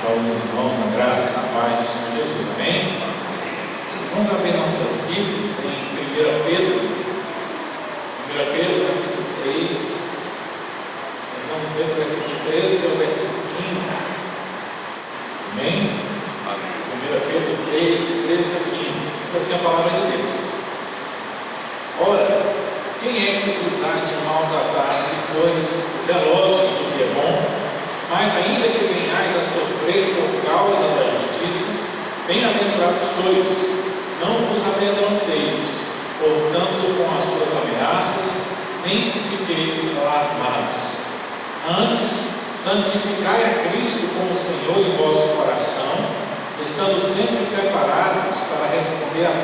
Saúde, irmãos, na graça e na paz do Senhor Jesus, amém? Vamos abrir nossas Bíblias em 1 Pedro, capítulo 3, nós vamos ver o versículo 13 ao versículo 15, amém? 1 Pedro 3, de 13 a 15, diz assim a palavra de Deus: Ora, quem é que vos há de maltratar se fores zelosos do que é bom? Mas ainda que venhais a sofrer por causa da justiça, bem-aventurados sois, não vos amedronteis, portanto, com as suas ameaças, nem fiqueis alarmados. Antes, santificai a Cristo como Senhor em vosso coração, estando sempre preparados para responder a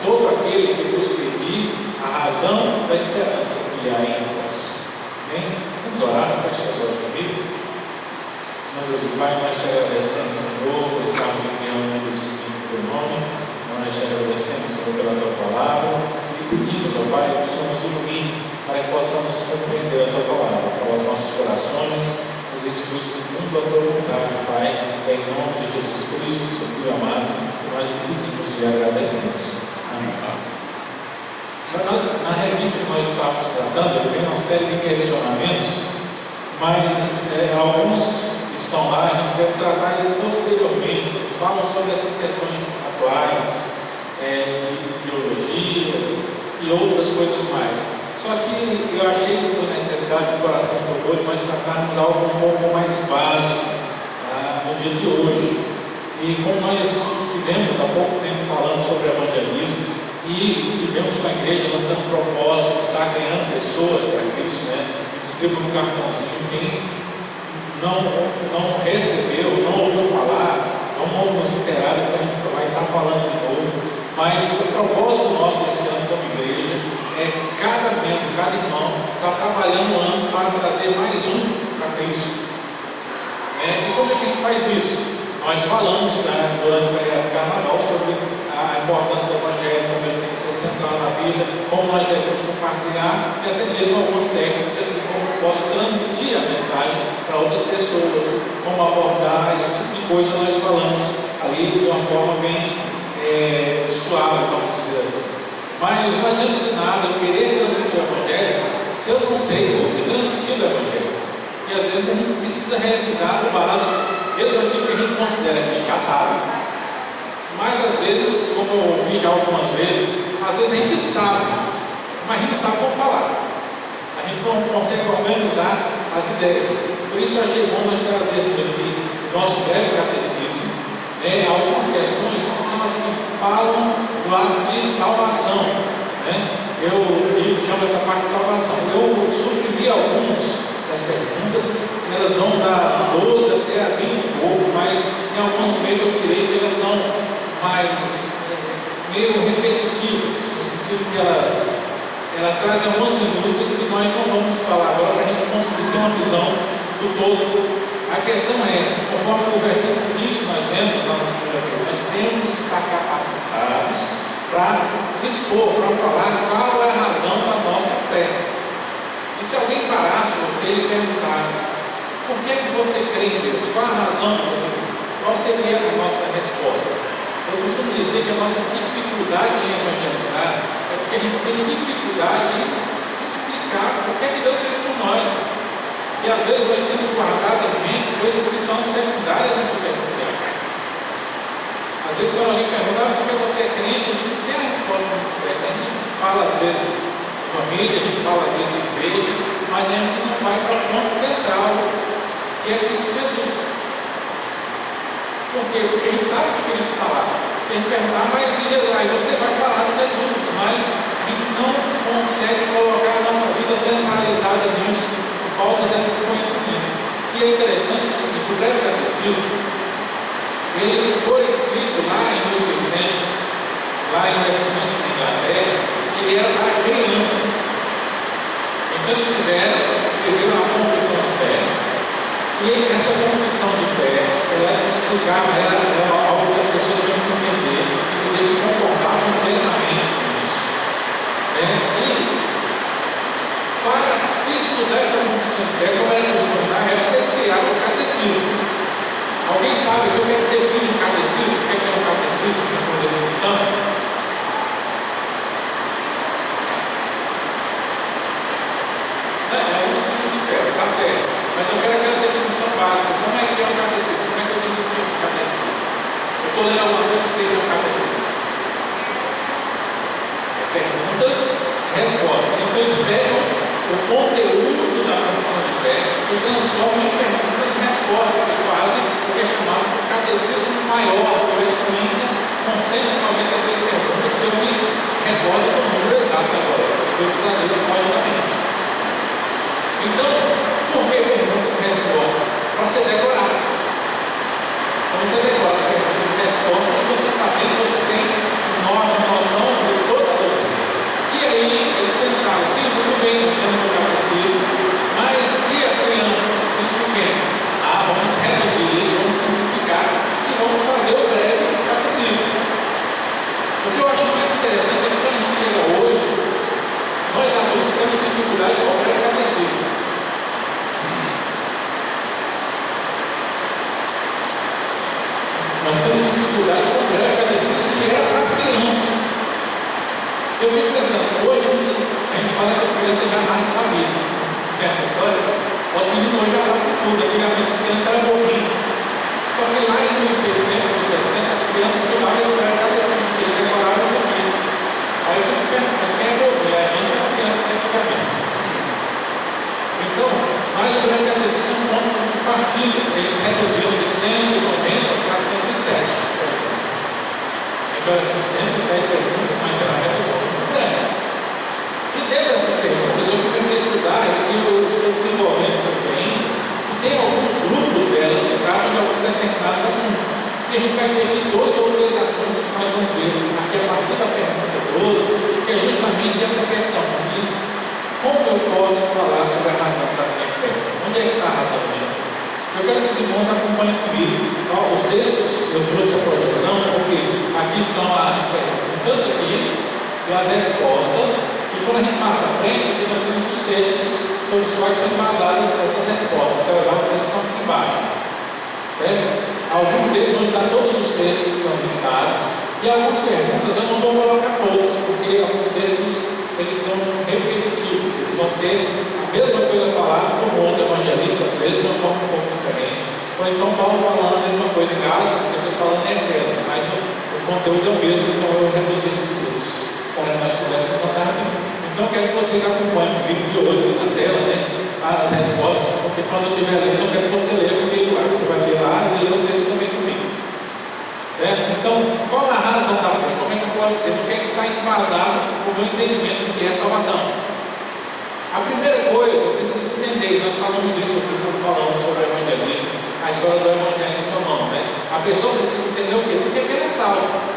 todo aquele que vos pedir a razão da esperança que há em vós. Amém? Vamos orar, feche os olhos comigo. Senhor Deus e Pai, nós te agradecemos, Senhor, por estarmos aqui reunidos em teu nome. Nós te agradecemos, Senhor, pela tua palavra e pedimos, ó Pai, que o Senhor nos ilumine para que possamos compreender a tua palavra, falar aos nossos corações, nos instrui segundo a tua vontade, Pai, em nome de Jesus Cristo, seu Filho amado, que nós lhe pedimos e agradecemos. Amém. Na revista que nós estávamos tratando, vem uma série de questionamentos, mas alguns estão lá, a gente deve tratar ele posteriormente. Eles falam sobre essas questões atuais, de ideologias e outras coisas mais. Só que eu achei por necessidade do coração tocou de nós tratarmos algo um pouco mais básico no dia de hoje. E como nós estivemos há pouco tempo falando sobre evangelismo, e tivemos com a igreja lançando propósito, está ganhando pessoas para Cristo, né? Distribui um cartãozinho. Quem não recebeu, não ouviu falar, não nos interaram, a gente vai estar falando de novo. Mas o propósito nosso desse ano como igreja é cada membro, cada irmão está trabalhando um ano para trazer mais um para Cristo. E como é que a gente faz isso? Nós falamos durante o feriado do Carnaval sobre a importância do Evangelho, como ele tem que ser central na vida, como nós devemos compartilhar e até mesmo algumas técnicas de como posso transmitir a mensagem para outras pessoas, como abordar esse tipo de coisa. Nós falamos ali de uma forma bem suave, vamos dizer assim. Mas não adianta de nada eu querer transmitir o Evangelho se eu não sei o que transmitir o Evangelho. E às vezes a gente precisa revisar o básico, mesmo aquilo que a gente considera que a gente já sabe. Mas às vezes, como eu ouvi já algumas vezes, às vezes a gente sabe, mas a gente não sabe como falar. A gente não consegue organizar as ideias. Por isso eu achei bom nós trazermos aqui o nosso breve catecismo, algumas questões que são assim, falam do lado de salvação. Eu chamo essa parte de salvação. Eu suprimi alguns das perguntas, elas vão da 12 até a 20 e pouco, mas em alguns momentos eu tirei que elas são mais meio repetitivas, no sentido que elas trazem algumas minúcias que nós não vamos falar agora para a gente conseguir ter uma visão do todo. A questão é, conforme o versículo 20 que nós vemos lá no primeiro, nós temos que estar capacitados para expor, para falar qual é a razão da nossa fé. E se alguém parasse você e perguntasse: por que você crê em Deus? Qual a razão que você crê? Qual seria a nossa resposta? Eu costumo dizer que a nossa dificuldade em evangelizar é porque a gente tem dificuldade em explicar o que é que Deus fez por nós. E às vezes nós temos guardado em mente coisas que são secundárias e superficiais. Às vezes quando alguém pergunta por que você é crente, a gente não tem a resposta muito certa. A gente fala às vezes família, a gente fala às vezes igreja, mas a gente não vai para o ponto central, que é Cristo Jesus. Por quê? Porque a gente sabe que Cristo está lá. Se a gente perguntar, mas aí você vai falar de Jesus, mas a gente não consegue colocar a nossa vida centralizada nisso, por falta desse conhecimento. E é interessante o seguinte: o breve catecismo, ele foi escrito lá em 1600, lá em Westminster, na Inglaterra. Ele era para crianças. Então eles escreveram uma confissão de fé. E essa confissão de fé, ela explicava, era algo que as pessoas tinham que entender e dizer que concordavam plenamente com isso. E para se estudar essa confissão de fé, como era costume na época, eles criaram os catecismos. Alguém sabe o que é que define o catecismo? O que é um catecismo, sem por definição? É um ciclo de fé, está certo. Mas eu quero aquela definição básica. Como é que é um catecismo? Como é que eu identifico um catecismo? Eu estou lendo alguma coisa e sei que é um catecismo. Perguntas, respostas. Então eles pegam o conteúdo da confissão de fé e transformam em perguntas e respostas e fazem o que é chamado de catecismo maior, que explica com 196 perguntas. Se eu me recordo do número exato agora, essas coisas às vezes fogem da mente. Então, por que perguntas e respostas? Para você decorar. Para você decorar as perguntas e respostas, e você saber que você tem norte, noção de toda a doutrina. E aí, eles pensaram, sim, muito bem, nós temos o catecismo, mas e as crianças, os pequenos? Vamos reduzir isso, vamos simplificar e vamos fazer o breve catecismo. O que eu acho mais interessante é que quando a gente chega hoje, nós adultos temos dificuldade com o breve catecismo. Nós temos dificuldade com o breve catecismo que era para as crianças. Eu fico pensando, hoje a gente fala que as crianças já nascem sabendo. Tem essa história? Os meninos hoje já sabem tudo. Antigamente as crianças eram bobinhas. Só que lá em 1600, 1700, as crianças estudavam esse breve catecismo, porque eles decoravam isso aqui. Aí eu fico perguntando, quem é bobinha? A gente, as crianças de antigamente. Então, mas o breve catecismo é um ponto de partida. Eles reduziram de 190 para 107 perguntas. Então, essas 107 perguntas, mas era uma redução muito grande. E dentro dessas perguntas, eu comecei a estudar, e eu estou desenvolvendo isso bem, e tem alguns grupos delas que tratam de alguns determinados assuntos. E a gente vai ter aqui 12 outros assuntos que nós vamos ver aqui a partir da pergunta 12, que é justamente essa questão de como eu posso falar sobre a razão da minha fé. Onde é que está a razão da minha fé? Eu quero que os irmãos acompanhem comigo. Os textos, eu trouxe a projeção, porque aqui estão as perguntas aqui, e as respostas, e quando a gente passa à frente, aqui nós temos os textos sobre os quais são embasadas essas respostas. Os textos estão aqui embaixo. Certo? Alguns deles vão estar todos os textos que estão listados, e algumas perguntas eu não vou colocar todos, porque alguns textos eles são repetitivos, eles vão ser a mesma coisa falada como outro evangelista, às vezes de uma forma um pouco diferente. Ou então Paulo falando a mesma coisa em Gálatas, depois falando em Efésios, mas o conteúdo é o mesmo, então eu reduzi esses textos para que nós pudéssemos notar bem. Então eu quero que vocês acompanhem comigo de olho na tela, né, as respostas, porque quando eu estiver lendo, eu quero que você leia comigo lá, que você vai ter lá e ler o texto também comigo. Certo? Então, qual é a razão da fé? Como é que eu posso dizer? O que é que está embasado no meu entendimento do que é salvação? A primeira coisa, eu preciso entender, nós falamos isso quando falamos sobre o evangelismo, a história do evangelismo ou não, né? A pessoa precisa entender o quê? Por que ela é salva?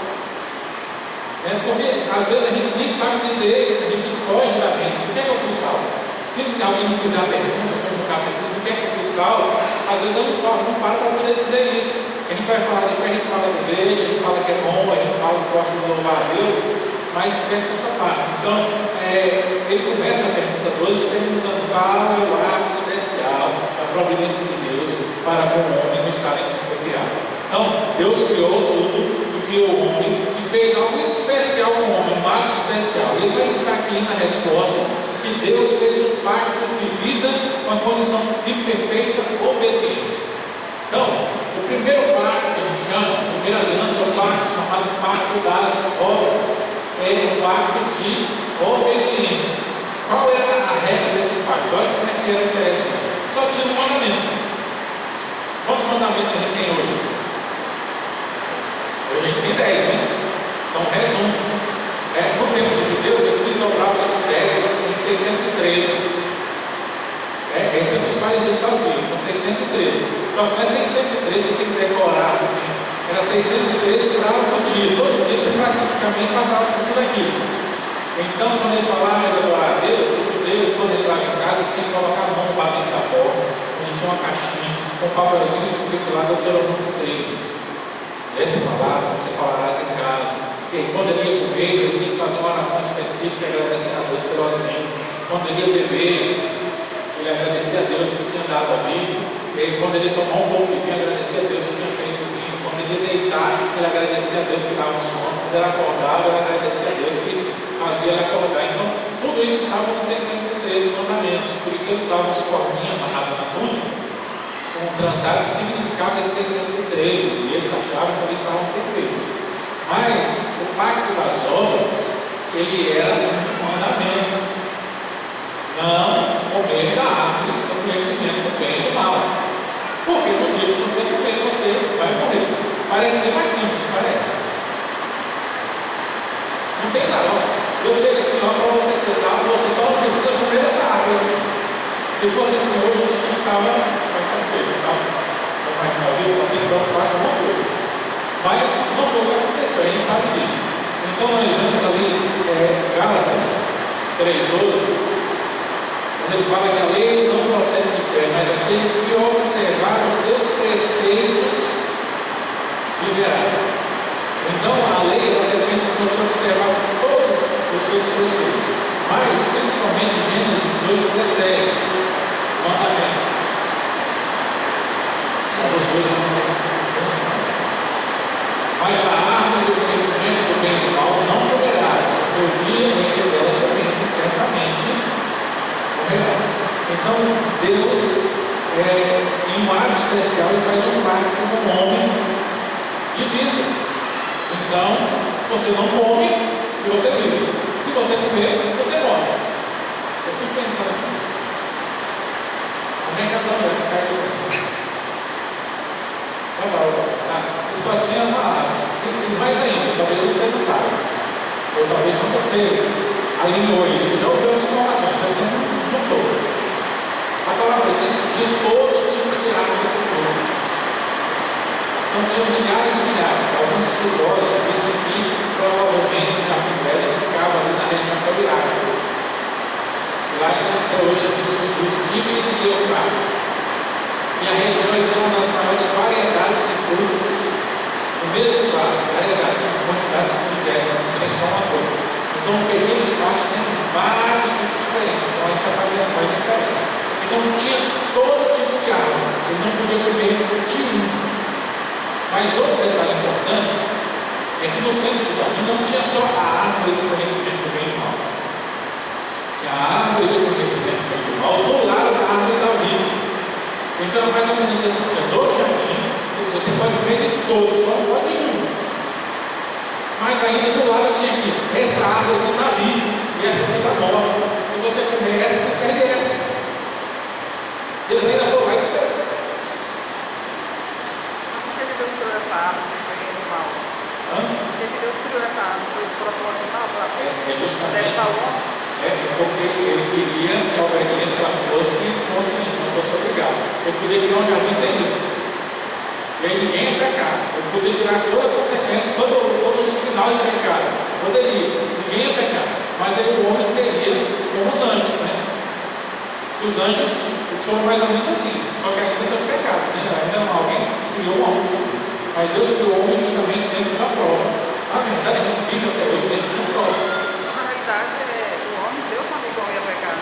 Porque às vezes a gente nem sabe dizer, a gente foge da mente. Por que eu fui salvo? Se alguém me fizer a pergunta, como o catecismo, por que eu fui salvo? Às vezes eu não paro para poder dizer isso. A gente vai falar de fé, a gente fala de igreja, a gente fala que é bom, a gente fala que gosta de louvar a Deus, mas esquece dessa parte. Então, ele começa a pergunta 12 perguntando qual é o ato especial da providência de Deus para com o homem no estado em que foi criado. Então, Deus criou tudo e criou o homem e fez algo especial com o homem, um ato especial. Ele vai estar aqui na resposta que Deus fez um pacto de vida com a condição de perfeita obediência. Então, o primeiro pacto que a gente chama, a primeira aliança, é o pacto chamado Pacto das Obras. É o pacto de obediência. Qual era a regra desse pacto? Olha como é que era interessante. Só tinha um mandamento. Quantos mandamentos a gente tem hoje? Hoje a gente tem 10, né? São um resumo. No tempo dos judeus, eles desdobravam as ideias em 613. Esse é o que os fariseus faziam, então 613. Só que não é 613, você tem que decorar assim. Era 613 para o dia. Todo dia você praticamente passava por tudo aquilo. Então, quando ele falava de adorar a Deus, o judeu, quando entrava em casa, tinha que colocar a mão batendo da porta, onde tinha uma caixinha, com um papelzinho escrito lá, Deuteronômio 6. Essa palavra você falarás em casa. E aí, quando ele ia comer, ele tinha que fazer uma oração específica, agradecendo a Deus pelo alimento. Quando ele ia beber, ele agradecia a Deus que tinha dado a vida. E aí, quando ele tomar um pouco de vinho, agradecia a Deus que tinha Deus que dava o sono. Quando ela acordava, ela agradecia a Deus que fazia ela acordar. Então, tudo isso estava nos 613 mandamentos. Por isso eles usavam as cordinhas amarradas na túnica, com um trançado que significava esses 613. E eles achavam que eles estavam perfeitos. Mas o pacto das obras, ele era um mandamento: não comer da árvore do conhecimento do bem e do mal, porque no dia que você comer, você vai morrer. Parece bem mais simples, não parece? Não tem nada. Deus fez assim, ó, para você ser salvo, você só não precisa comer dessa árvore. Se fosse assim hoje, a gente não estava mais satisfeito, tá? Mais uma vez, só tem que preocupar com uma coisa. Mas não foi o que aconteceu, a gente sabe disso. Então nós vemos ali Gálatas 3:12, quando ele fala que a lei não procede de fé, mas aquele que observar os seus preceitos viverá. Então a lei ela depende de você observar todos os seus preceitos, mas principalmente Gênesis 2:17, mandamento. Os dois mandamentos. Mas a árvore do conhecimento do bem e do mal não comerás, porque o dia em que dela comer, certamente morrerás. Então Deus, em um ato especial, ele faz um pacto com o homem de vida. Então, você não come e você vive. Se você comer, você morre. Eu fico pensando aqui, como é que a dona vai ficar aqui pensando? Sabe? Eu só tinha uma árvore. E mais ainda, talvez você não saiba, ou talvez não você alinhou isso, já ouviu as informações, você não juntou. A palavra diz que tinha todo tipo de árvore do fogo. Então tinha milhares e milhares. Alguns estudiosos dizem que provavelmente o Jardim Éden ficava ali na região da Iraque. Lá até hoje existem os rios Tigre e Eufrates. E a região tem uma das maiores variedades de frutas. No mesmo espaço, carregado com quantidades diversas, não tem só uma coisa. Então, um pequeno espaço tem vários tipos diferentes. Então, isso faz diferença. Então, tinha todo tipo de árvore. Ele não podia comer de um. Mas outro detalhe importante é que no centro do jardim não tinha só a árvore do conhecimento do bem e do mal. Tinha a árvore do conhecimento do bem e do mal do lado da árvore da vida. Então, mais ou menos assim, tinha todo o jardim, você pode comer de todo, só não pode ir um. Mas ainda do lado tinha aqui, essa árvore aqui está viva, e essa aqui está morta. Se você comer essa, você perde essa. Eles ainda falaram, vai ter. Por que Deus criou essa árvore do bem e do mal? Por que Deus criou essa árvore? Foi proposital para justamente testar o homem? Porque ele queria que a obediência ela fosse consciente, não fosse obrigada. Ele podia criar um jardim sem isso. E aí ninguém ia pecar. Ele podia tirar toda a consequência, todo o sinal de pecado. Poderia. Ninguém ia pecar. Mas aí o homem seria como os anjos, né? Os anjos eles foram mais ou menos assim. Só que ainda teve pecado, né? Ainda não, alguém criou o homem. Mas Deus criou o homem justamente dentro da prova. Na verdade, a gente vive até hoje dentro da prova. Na realidade, Deus sabia que o homem ia pecar.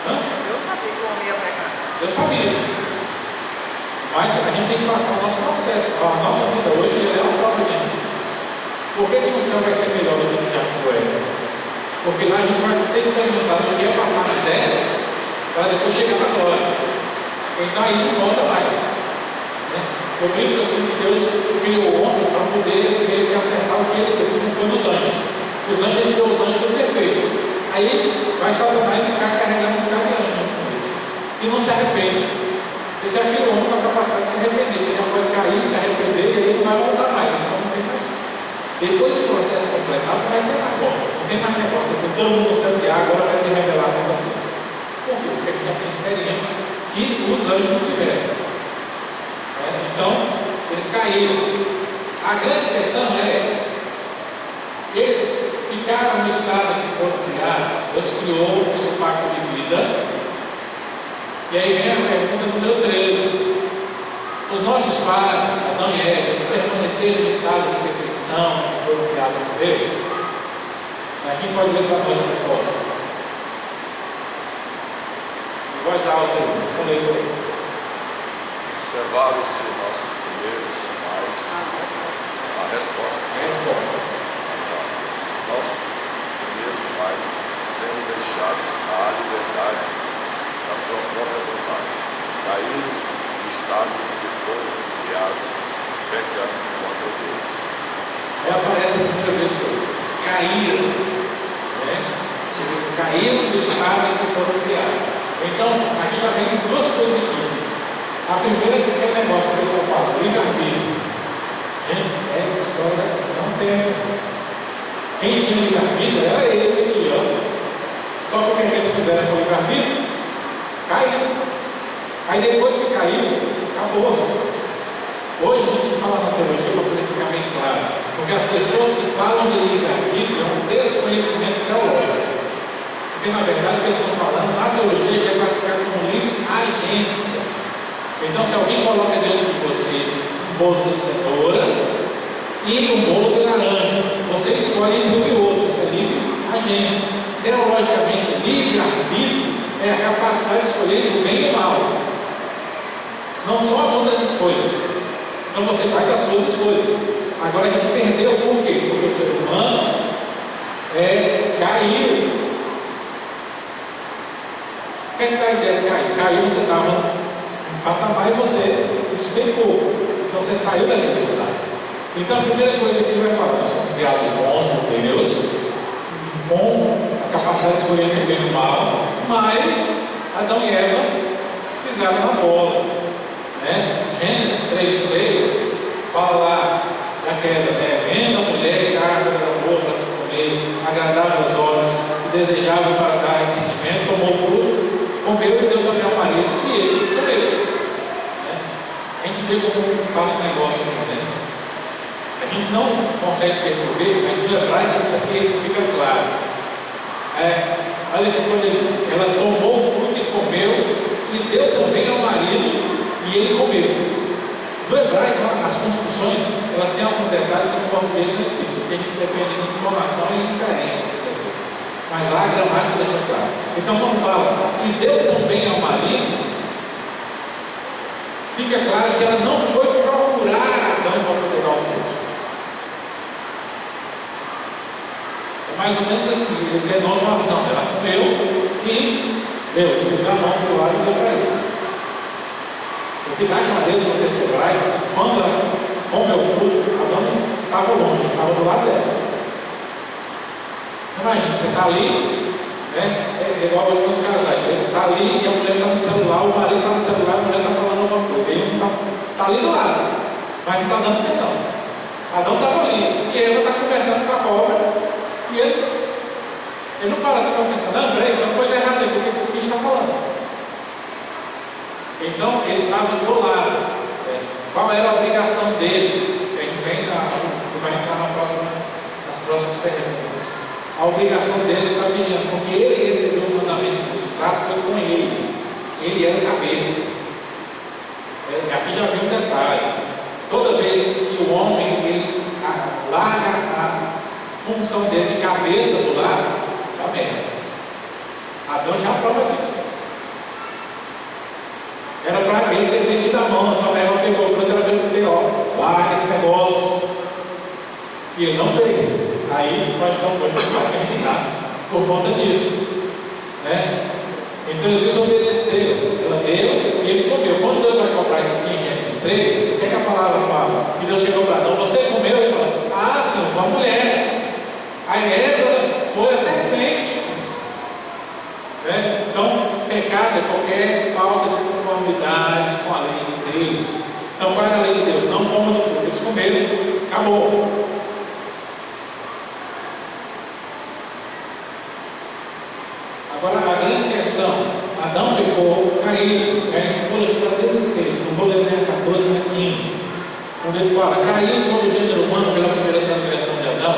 Deus sabia que o homem ia pecar. Eu sabia. Mas a gente tem que passar o nosso processo. A nossa vida hoje é uma prova diante de Deus. Por que o céu vai ser melhor do que o jardim do Éden? Porque lá a gente vai ter experimentado o que é passar zero para depois chegar na glória. Então aí não volta mais. Né? Eu brinco assim que Deus criou o homem para poder meio que acertar o que ele não foi nos anjos. Os anjos, ele deu os anjos tudo perfeito. Aí vai Satanás e ficar carregando um carro de anjo. E não se arrepende. Ele já criou o homem com a capacidade de se arrepender. Ele já pode cair, se arrepender e ele não vai voltar mais. Então não tem mais. Depois do processo completado, vai ter mais volta. Não tem mais negócio. Porque todo mundo no céu diz, agora vai me revelar muita coisa. Por quê? Porque a gente já tem experiência que os anjos não tiveram. Então, eles caíram. A grande questão é, eles ficaram no estado em que foram criados. Deus criou, fez o pacto de vida. E aí vem a pergunta número 13. Os nossos pais, Adão e Eva, eles permaneceram no estado de perfeição que foram criados por Deus? Quem pode ler para nós a resposta? Em voz alta, com leitor. Observaram-se nossos primeiros pais. A resposta criados pecando contra Deus. Aí aparece a primeira vez que caíram, né? Eles caíram do estado em que foram criados. Então, aqui já vem duas coisas aqui. A primeira é aquele negócio que o pessoal fala, livre-arbítrio. Gente, é história, não temos. Quem tinha livre-arbítrio era eles aqui, ó. Só que o que eles fizeram com o livre-arbítrio? Caíram. Aí depois que caiu, acabou. Hoje a gente fala na teologia para poder ficar bem claro. Porque as pessoas que falam de livre-arbítrio é um desconhecimento teológico. Porque na verdade o que eles estão falando na teologia já é classificado como livre agência. Então se alguém coloca diante de você um bolo de cenoura e um bolo de laranja, você escolhe entre um e outro, isso é livre agência. Teologicamente, livre-arbítrio é a capacidade de escolher entre o bem e o mal. Não são as outras escolhas. Então você faz as suas escolhas. Agora a gente perdeu por quê? Porque o ser humano caiu. O que é que está a ideia de cair? Caiu, você estava no patamar e você despecou. Então você saiu daquele estado. Então a primeira coisa que ele vai falar, nós somos criados bons por Deus, com a capacidade de escolher entre o bem e o mal, mas Adão e Eva pisaram na bola. Né? Gênesis 3,6 fala lá da queda, né? Vendo a mulher que a árvore era boa para se comer, agradável aos olhos e desejável para dar entendimento, tomou fruto, comeu e deu também ao marido, e ele comeu. Né? A gente vê como passa o negócio aqui, né? A gente não consegue perceber, mas no hebraico isso aqui fica claro. Olha aqui quando ele diz, ela tomou o fruto e comeu, e deu também ao marido, e ele comeu. No hebraico, as construções, elas têm alguns detalhes que no português não existem, porque a gente depende de entonação e inferência, muitas vezes. Mas a gramática deixa claro. Então, quando fala, e deu também ao marido, fica claro que ela não foi procurar Adão para poder dar o fruto. É mais ou menos assim, ele denota uma ação. Ela comeu e Deus deu a mão para o lado e deu para ele. Porque dá clareza no texto hebraico, quando ela come o fruto, Adão estava longe, estava do lado dela. Imagina, você está ali, né? É igual aos meus casais, ele está ali e a mulher está no celular, o marido está no celular, a mulher está falando alguma coisa, ele está ali do lado, mas não está dando atenção. Adão estava ali, e Eva está conversando com a cobra, e ele não para assim para pensar, não, peraí, tem uma coisa errada aqui, o que esse bicho está falando? Então, ele estava do lado. Qual era a obrigação dele? A gente vai entrar nas próximas perguntas. A obrigação dele está vigiando, porque ele recebeu o mandamento do trato, foi com ele. Ele era o cabeça. Aqui já vem um detalhe. Toda vez que o homem ele larga a função dele de cabeça do lado, está bem. Adão já prova disso. Era para ele ter metido a mão, quando Eva pegou o fruto, ela veio dizer, ó, larga esse negócio. E ele não fez. Aí nós estamos hoje terminar por conta disso. Né? Então eles desobedeceram. Ela deu e ele comeu. Quando Deus vai cobrar isso aqui em Gênesis 3, o que a palavra fala? E Deus chegou para Adão, você comeu? Ele falou, ah, sim, foi a mulher. A Eva foi a serpente. Né? Então, pecado é qualquer falta de conformidade com a lei de Deus. Então, qual era a lei de Deus? Não coma do fruto. Eles comeram, acabou. Agora, a grande questão: Adão pecou, caiu. Pula para 16, não vou ler nem a 14 nem a 15. Quando ele fala, caiu todo o gênero humano pela primeira transgressão de Adão.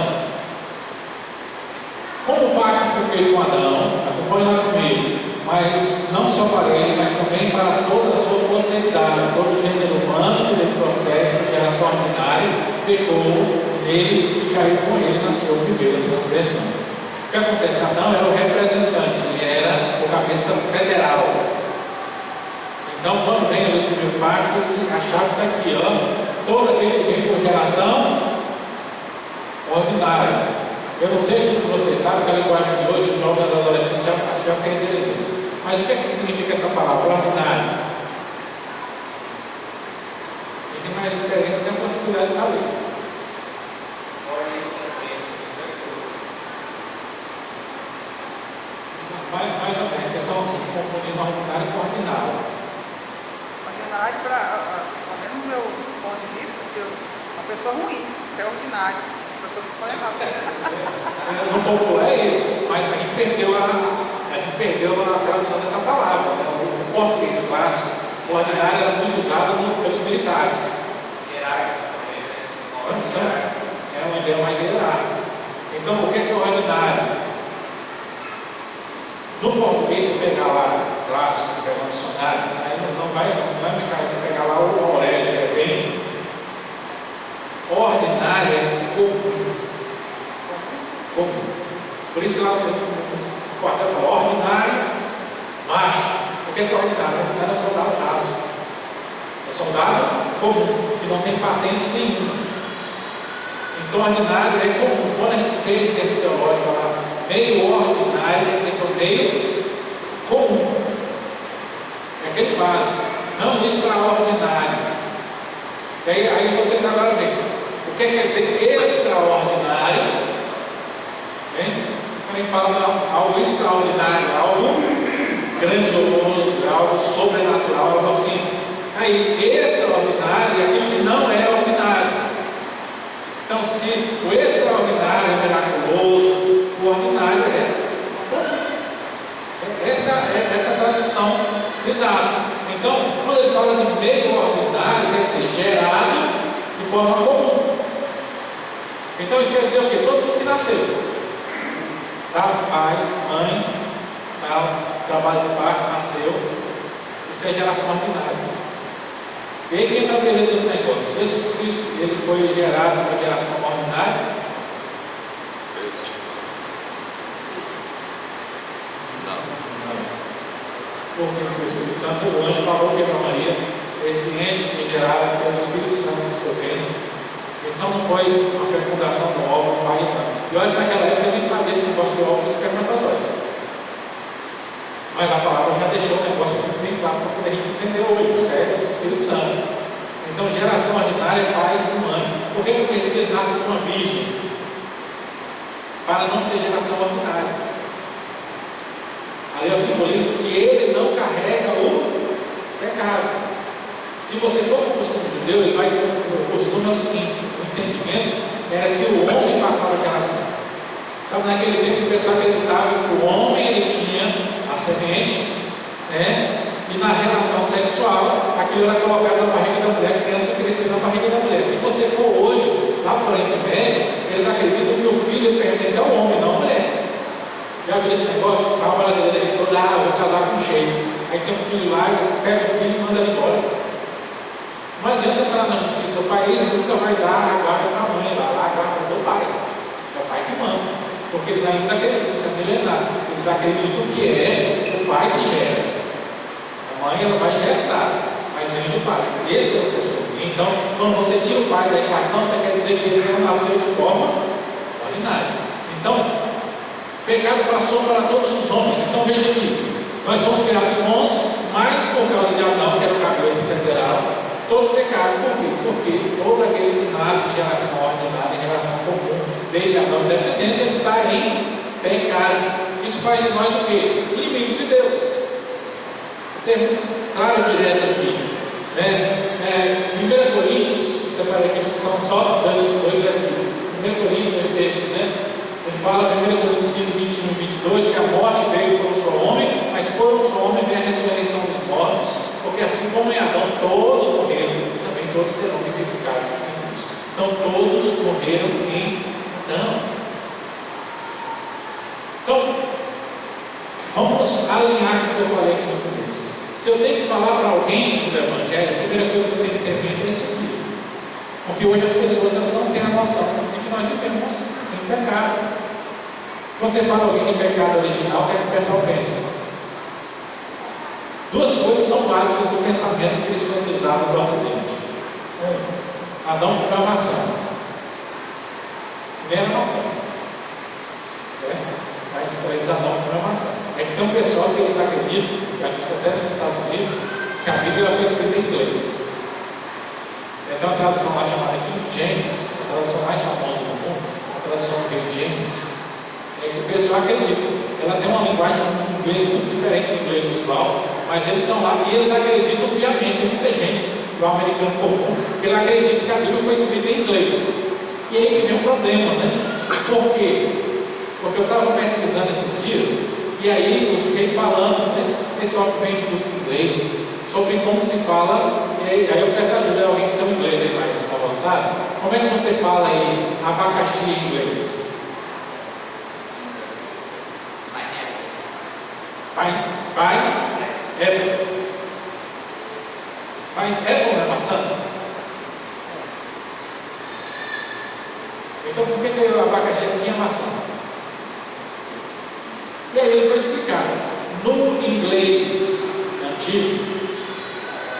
Como o pacto foi feito com Adão, acompanhe lá comigo, mas não só para ele, mas também para toda a sua posteridade, todo o gênero humano que dele procede, de geração ordinária, pecou nele e caiu com ele na sua primeira transgressão. O que acontece? Adão era o representante, ele era o cabeça federal. Então, quando vem ali o primeiro pacto, a chave está aqui, ó, todo aquele que vem por geração ordinária. Eu não sei se vocês sabem que a linguagem de hoje, os jovens e adolescentes já perderam isso. Mas o que é que significa essa palavra, ordinário? tem mais experiência, tem a possibilidade de saber. Mais ou menos, vocês estão confundindo ordinário com ordinário. Ordinário, pelo menos no meu ponto de vista, uma pessoa ruim, isso é ordinário. As pessoas se põem errado. No popular é isso, mas a gente perdeu a tradução dessa palavra. Né? O português clássico, o ordinário era muito usado pelos militares. Então, é uma ideia mais hierárquica. Então, o que é o ordinário? No português, você pegar lá, clássico, você pegar um dicionário, aí não vai ficar, você pegar lá o Aurélio, que é bem ordinário, é comum. Por isso que lá no quartel fala ordinário, macho. O que é ordinário? Ordinário é soldado raso. É soldado comum, que não tem patente nenhuma. Então, ordinário é comum. Quando a gente vê em termos teológicos lá, meio ordinário, quer dizer que é o meio comum. É aquele básico, não extraordinário. E aí vocês agora veem. O que quer dizer extraordinário? Quando a gente fala de algo extraordinário, algo grandioso, algo sobrenatural, algo assim. Aí, extraordinário é aquilo que não é ordinário. Então, se o extraordinário é miraculoso, o ordinário é. Essa é a tradução exata. Então, quando ele fala de meio ordinário, quer dizer gerado de forma comum. Então, isso quer dizer o quê? Todo mundo que nasceu. Tá? Pai, mãe, tal, trabalho de parto, nasceu. Isso é geração ordinária. E aí que entra a beleza do negócio. Jesus Cristo, ele foi gerado uma geração ordinária. Porque o Espírito Santo, o anjo falou que para Maria, esse ente gerado pelo Espírito Santo no seu ventre. Então não foi a fecundação do óvulo, pai e mãe. E olha que naquela época ele nem sabia esse negócio de óvulo e espermatozoide. Mas a palavra já deixou o negócio bem claro para poder entender hoje, certo? O Espírito Santo. Então, geração ordinária é pai e mãe. Por que o Messias nasce com uma virgem? Para não ser geração ordinária. Ali é o simbolismo que ele não carrega o pecado. Se você for para o costume judeu, ele vai. O costume é o seguinte: o entendimento era que o homem passava a geração. Sabe, naquele tempo o pessoal acreditava que o homem ele tinha a semente, né? E na relação sexual, aquilo era colocado na barriga da mulher, a criança crescia na barriga da mulher. Se você for hoje, lá para o Oriente Médio, eles acreditam que o filho pertence ao homem, não à mulher. Já viu esse negócio? Salva brasileira ele toda, vou casar com um sheik. Aí tem um filho lá, pega o filho e manda ele embora. Não adianta entrar na justiça, o país nunca vai dar a guarda para a mãe, lá a guarda do pai. É o pai que manda. Porque eles ainda acreditam, isso é milenar. Eles acreditam que é o pai que gera. A mãe ela vai gestar, mas vem do pai. Esse é o costume. Então, quando você tira o pai da equação, você quer dizer que ele não nasceu de forma ordinária. Então, pecado passou para todos os homens. Então veja aqui, nós fomos criados bons, mas por causa de Adão, que era o cabeça federal, todos pecaram. Por quê? Porque todo aquele que nasce em geração ordinária, em geração comum, desde Adão e descendência, está em pecado. Isso faz de nós o quê? Inimigos de Deus. O termo claro e direto aqui, né? 1 Coríntios, separei aqui, são só dois versículos. 1 Coríntios, textos, né? Ele fala em 1 Coríntios 15, 21 e 22 que a morte veio por um só homem, mas por um só homem vem a ressurreição dos mortos, porque assim como em Adão todos morreram, e também todos serão vivificados em Cristo. Então todos morreram em Adão. Então, vamos alinhar com o que eu falei aqui no começo. Se eu tenho que falar para alguém do Evangelho, a primeira coisa que eu tenho que ter em mente é isso aqui. Porque hoje as pessoas elas não têm a noção de que nós vivemos em pecado. Quando você fala alguém em pecado original, o que é que o pessoal pensa? Duas coisas são básicas do pensamento cristianizado do Ocidente. Adão comeu a maçã. Nem a maçã. Mas para eles Adão comeu a maçã. É que tem um pessoal que eles acreditam, até nos Estados Unidos, que a Bíblia foi escrita em inglês. Tem uma tradução lá chamada King James, a tradução mais famosa do mundo, a tradução do rei James, é que o pessoal acredita. Ela tem uma linguagem em inglês muito diferente do inglês usual, mas eles estão lá e eles acreditam piamente. Tem muita gente, do americano comum, que ele acredita que a Bíblia foi escrita em inglês. E aí que vem um problema, né? Por quê? Porque eu estava pesquisando esses dias, e aí eu fiquei falando, esse pessoal que vem de curso de inglês, sobre como se fala, e aí eu peço ajuda a alguém que tem um inglês aí mais avançado. Como é que você fala aí abacaxi em inglês? Apple. Mas Apple não é maçã? Então por que o abacaxi tinha maçã? E aí ele foi explicar. No inglês antigo,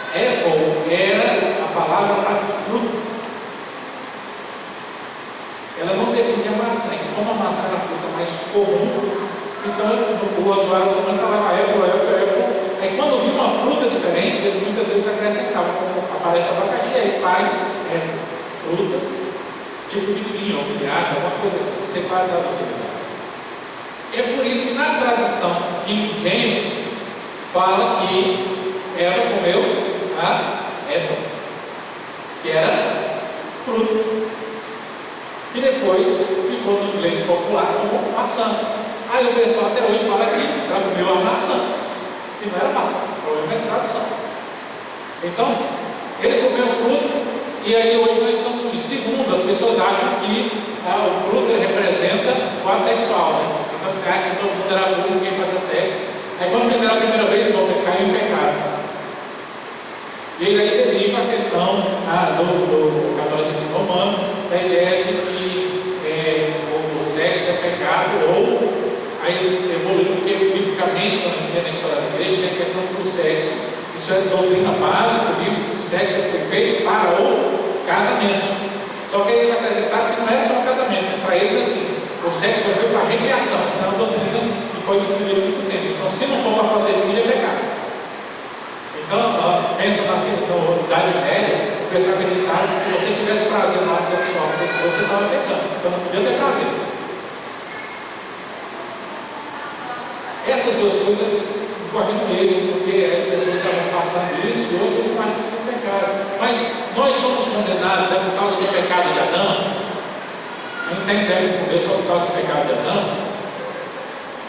Apple era a palavra para fruta. Ela não definia maçã. E como a maçã era a fruta mais comum, então o usuário não falava Apple. Aí quando via uma fruta diferente, eles muitas vezes acrescentavam, como aparece abacaxi, aí pai, fruta, tipo de pinho, piada, alguma coisa assim, não sei qual é a tradução exata. É por isso que na tradução King James fala que Eva comeu a Apple, que era fruta, que depois ficou no inglês popular como maçã. Aí o pessoal até hoje fala que ela comeu a maçã, que não era maçã, o problema é a tradução. Então, ele comeu fruta, e aí hoje nós estamos com isso. Segundo, as pessoas acham que o fruto representa o ato sexual, né? Então, você acha que todo mundo era burro, ninguém fazia sexo. Aí quando fizeram a primeira vez, caiu em pecado. E aí deriva a questão do catolicismo romano, da ideia de que o sexo é pecado, ou aí eles evoluíram, porque biblicamente, quando a gente vê na história da igreja, tem a questão do sexo. Isso é doutrina básica bíblica, o sexo foi feito para o casamento. Só que eles acrescentaram que não é só o casamento, para eles assim, o sexo foi feito para a recriação. Isso é uma doutrina que foi difundida há muito tempo. Então, se não for para fazer filho, é pecado. Então, pensa na Idade Média, o pessoal acreditava que se você tivesse prazer no ato sexual, você estava pecando, então não podia ter prazer. Essas duas coisas correm no erro, porque as pessoas estavam passando isso e outras acham que é pecado. Mas nós somos condenados por causa do pecado de Adão. A gente tem ideia com Deus só por causa do pecado de Adão.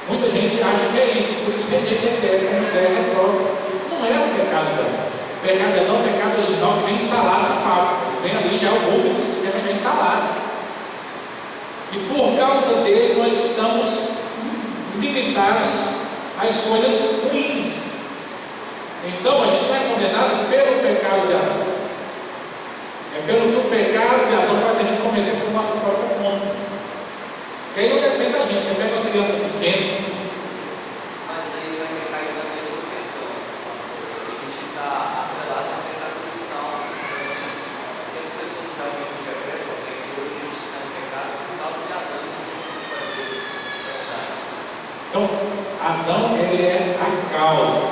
Muita gente acha que é isso, por isso que a gente tem ideia como ideia retrógrada. Não é o pecado de Adão. O pecado de Adão é o pecado original que vem instalado na fábrica. Vem ali já o bug do sistema já instalado. E por causa dele nós estamos limitados a escolhas ruins. Então a gente não é condenado pelo pecado de Adão. É pelo que o pecado de Adão faz a gente cometer por nossa própria conta. E aí não depende da gente. Você pega uma criança pequena. Mas aí vai cair na mesma questão, pastor. A gente está atrelado ao pecado original. Aquelas pessoas que estavam em pecado, que hoje a gente está em pecado por causa de Adão. Então, Adão ele é a causa,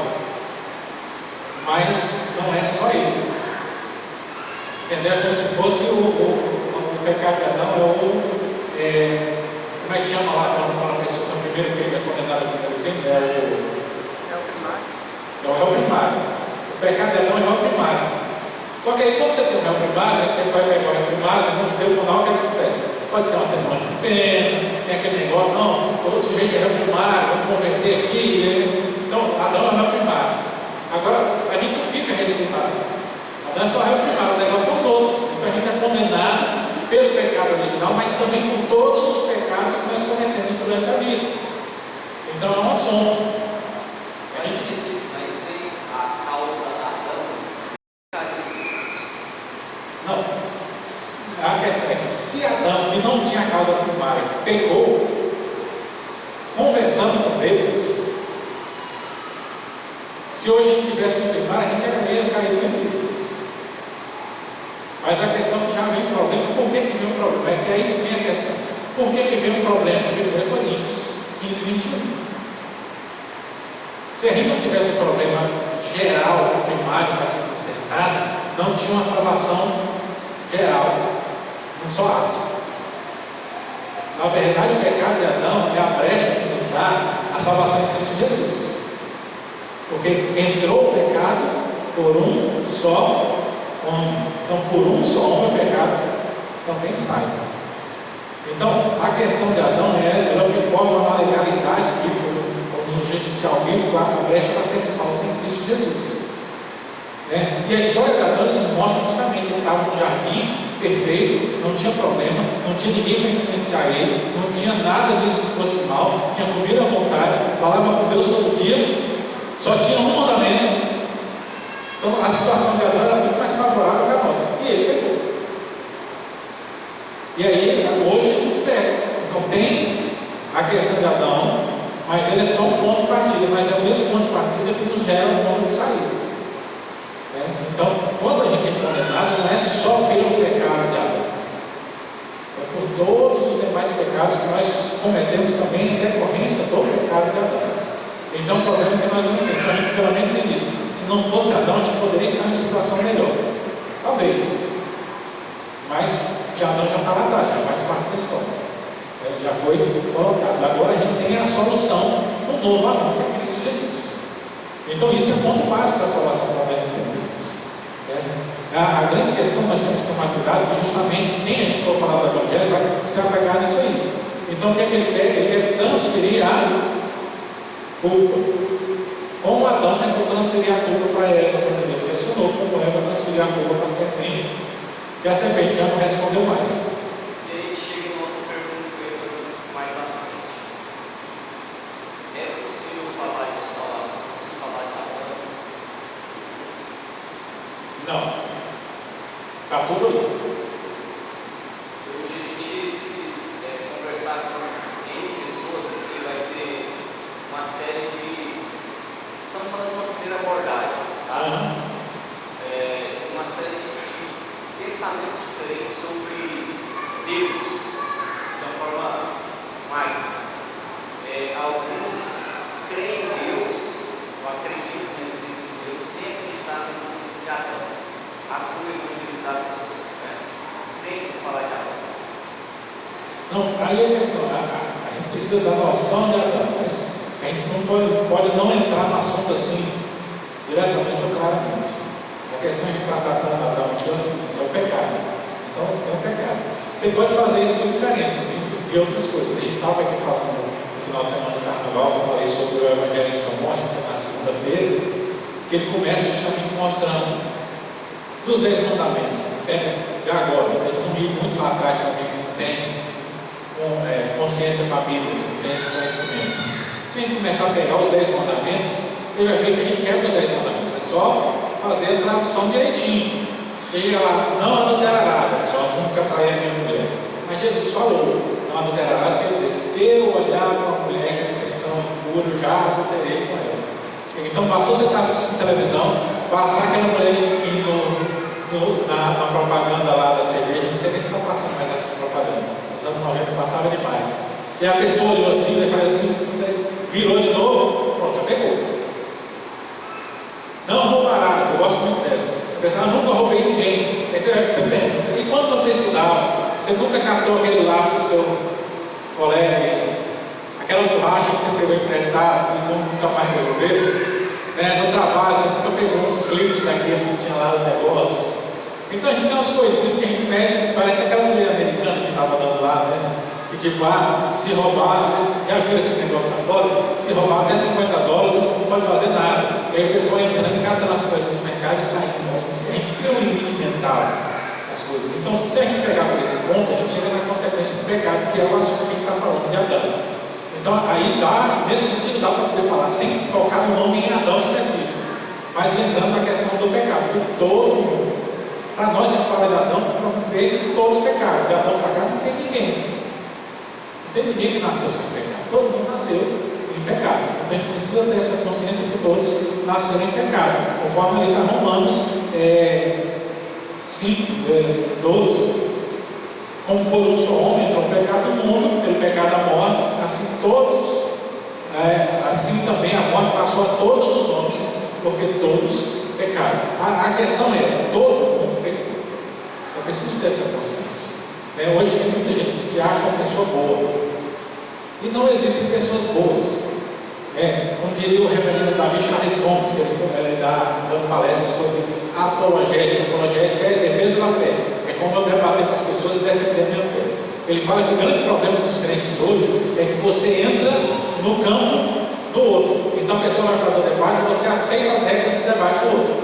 mas não é só ele. Entendeu? Como se fosse o pecado de Adão como é que chama lá quando a pessoa está primeiro crime é condenada no primeiro crime? É o primário. É o réu primário. O pecado de Adão é o réu primário. Só que aí quando você tem o réu primário, você vai pegar o réu primário, no tribunal, o que acontece? Pode ter uma atenuante de pena, tem aquele negócio, não, o sujeito é réu primário, vamos converter aqui, né? Então Adão é o réu primário. Agora, a gente não fica restrito a Adão é só réu primário, o negócio são os outros. Então a gente é condenado pelo pecado original, mas também por todos os pecados que nós cometemos durante a vida. Então é uma soma. Mas sem a causa da Adão, não. A questão é que se Adão, que não tinha causa primária, pecou, conversando com Deus, se hoje a gente tivesse com primária, a gente ia cair do mesmo jeito. Mas a questão que já vem um problema. Por que vem um problema? É que aí vem a questão. Por que vem um problema? 1 Coríntios 15, 21. Se a gente não tivesse um problema geral, primário, para ser consertado, não tinha uma salvação um só ato. Na verdade, o pecado de Adão é a brecha que nos dá a salvação de Cristo Jesus. Porque entrou o pecado por um só homem. Então, por um só homem, o pecado também sai. Então, a questão de Adão ela que forma uma legalidade bíblica, no judicial bíblico, a brecha para serem salvos em Cristo Jesus. E a história de Adão nos mostra justamente que ele estava no jardim perfeito, não tinha problema, não tinha ninguém para influenciar ele, não tinha nada disso que fosse mal, tinha comida à vontade, falava com Deus todo dia, só tinha um mandamento. Então a situação de Adão era muito mais favorável que a nossa, e ele pegou. E aí hoje a gente pega. Então tem a questão de Adão, mas ele é só um ponto de partida, mas é o mesmo ponto de partida que nos gera um ponto de saída. Então, quando a gente é condenado, não é só pelo pecado de Adão, é por todos os demais pecados que nós cometemos também em decorrência do pecado de Adão. Então, o problema é que nós vamos ter, então a gente pelo menos tem isso. Se não fosse Adão, a gente poderia estar em situação melhor, talvez, mas Adão já está lá atrás, já faz parte da história, já foi colocado. Agora a gente tem a solução do novo Adão, que é Cristo Jesus. Então, isso é um ponto básico da salvação para nós entendermos. A grande questão que nós temos que tomar cuidado é que justamente quem a gente for falar do Evangelho vai se apegar nisso aí. Então o que é que ele quer? Ele quer transferir a culpa. Como Adão tentou transferir a culpa para Eva, quando Deus questionou como Eva transferir a culpa para a serpente. E a serpente já não respondeu mais. E aí chega uma outra pergunta que eu ia fazer mais à frente. É possível falar de salvação sem falar de Adão? Não. Está tudo ali. Hoje a gente, se conversar com N pessoas, você vai ter uma série de. Estamos falando de uma primeira abordagem, tá? Uma série de pensamentos diferentes sobre Deus, de uma forma mágica. Alguns creem em Deus, ou acreditam na existência de Deus, sem acreditar na existência de Adão. A cura evangelizar pessoas sem falar de Adão. Não, aí é a questão, a gente precisa da noção de Adão, mas a gente não pode não entrar no assunto assim, diretamente ou claramente. A questão de tratar Adão aqui é o seguinte, é o pecado. Então, é o pecado. Você pode fazer isso com diferença, de outras coisas. A gente estava aqui falando no final de semana do Carnaval, eu falei sobre o Evangelho em sua morte, foi na segunda-feira, que ele começa justamente mostrando dos 10 mandamentos, de agora, eu não li muito lá atrás para quem não tem consciência com a Bíblia, se não tem esse conhecimento. Se a gente começar a pegar os 10 mandamentos, você vai ver que a gente quebra os 10 mandamentos, é só fazer a tradução direitinho. Chega lá, não adulterarás, só nunca trair a minha mulher. Mas Jesus falou, não adulterarás, quer dizer, se eu olhar para uma mulher com intenção impura, eu já adulterei com ela. Então, passou você estar assistindo televisão, passar aquela mulher aqui na propaganda lá da cerveja, não sei nem se está passando mais essa propaganda, nos anos 90 passava demais. E a pessoa olhou assim, ele faz assim, virou de novo, pronto, já pegou. Não roubarás, eu gosto muito dessa. A pessoa, nunca roubei ninguém. É que você pergunta, e quando você estudava, você nunca captou aquele lápis do seu colega, aquela borracha que você pegou emprestado e nunca mais devolveu? No trabalho, você nunca pegou uns clipes daquele que tinha lá no negócio. Então a gente tem umas coisinhas que a gente pega, parece aquelas leis americanas que estava dando lá, que tipo, se roubar, já viu aquele negócio lá fora? Se roubar até $50, não pode fazer nada. E aí o pessoal entrando e catando as coisas nos mercados e saindo. A gente cria um limite mental as coisas. Então, se a gente pegar por esse ponto, a gente chega na consequência do pecado, que é o assunto que a gente está falando de Adão. Então, aí nesse sentido, dá para poder falar sem tocar no nome em Adão específico, mas lembrando a questão do pecado, que todo mundo, para nós a gente fala de Adão, para ver todos os pecados. De Adão para cá não tem ninguém. Não tem ninguém que nasceu sem pecado. Todo mundo nasceu em pecado. Então, a gente precisa ter essa consciência que todos nasceram em pecado, conforme ali está Romanos 5, 12. Como por um só homem entrou o pecado no mundo, pelo pecado a morte, assim também a morte passou a todos os homens, porque todos pecaram. A questão é, todo mundo pecou. Eu preciso ter essa consciência. Hoje tem muita gente que se acha uma pessoa boa. E não existem pessoas boas. Como diria o reverendo Davi Charles Gomes, que ele dando palestra sobre apologética. Apologética é defesa da fé. É como eu debater com as pessoas e defender a minha fé. Ele fala que o grande problema dos crentes hoje é que você entra no campo do outro. Então a pessoa vai fazer o debate e você aceita as regras do debate do outro.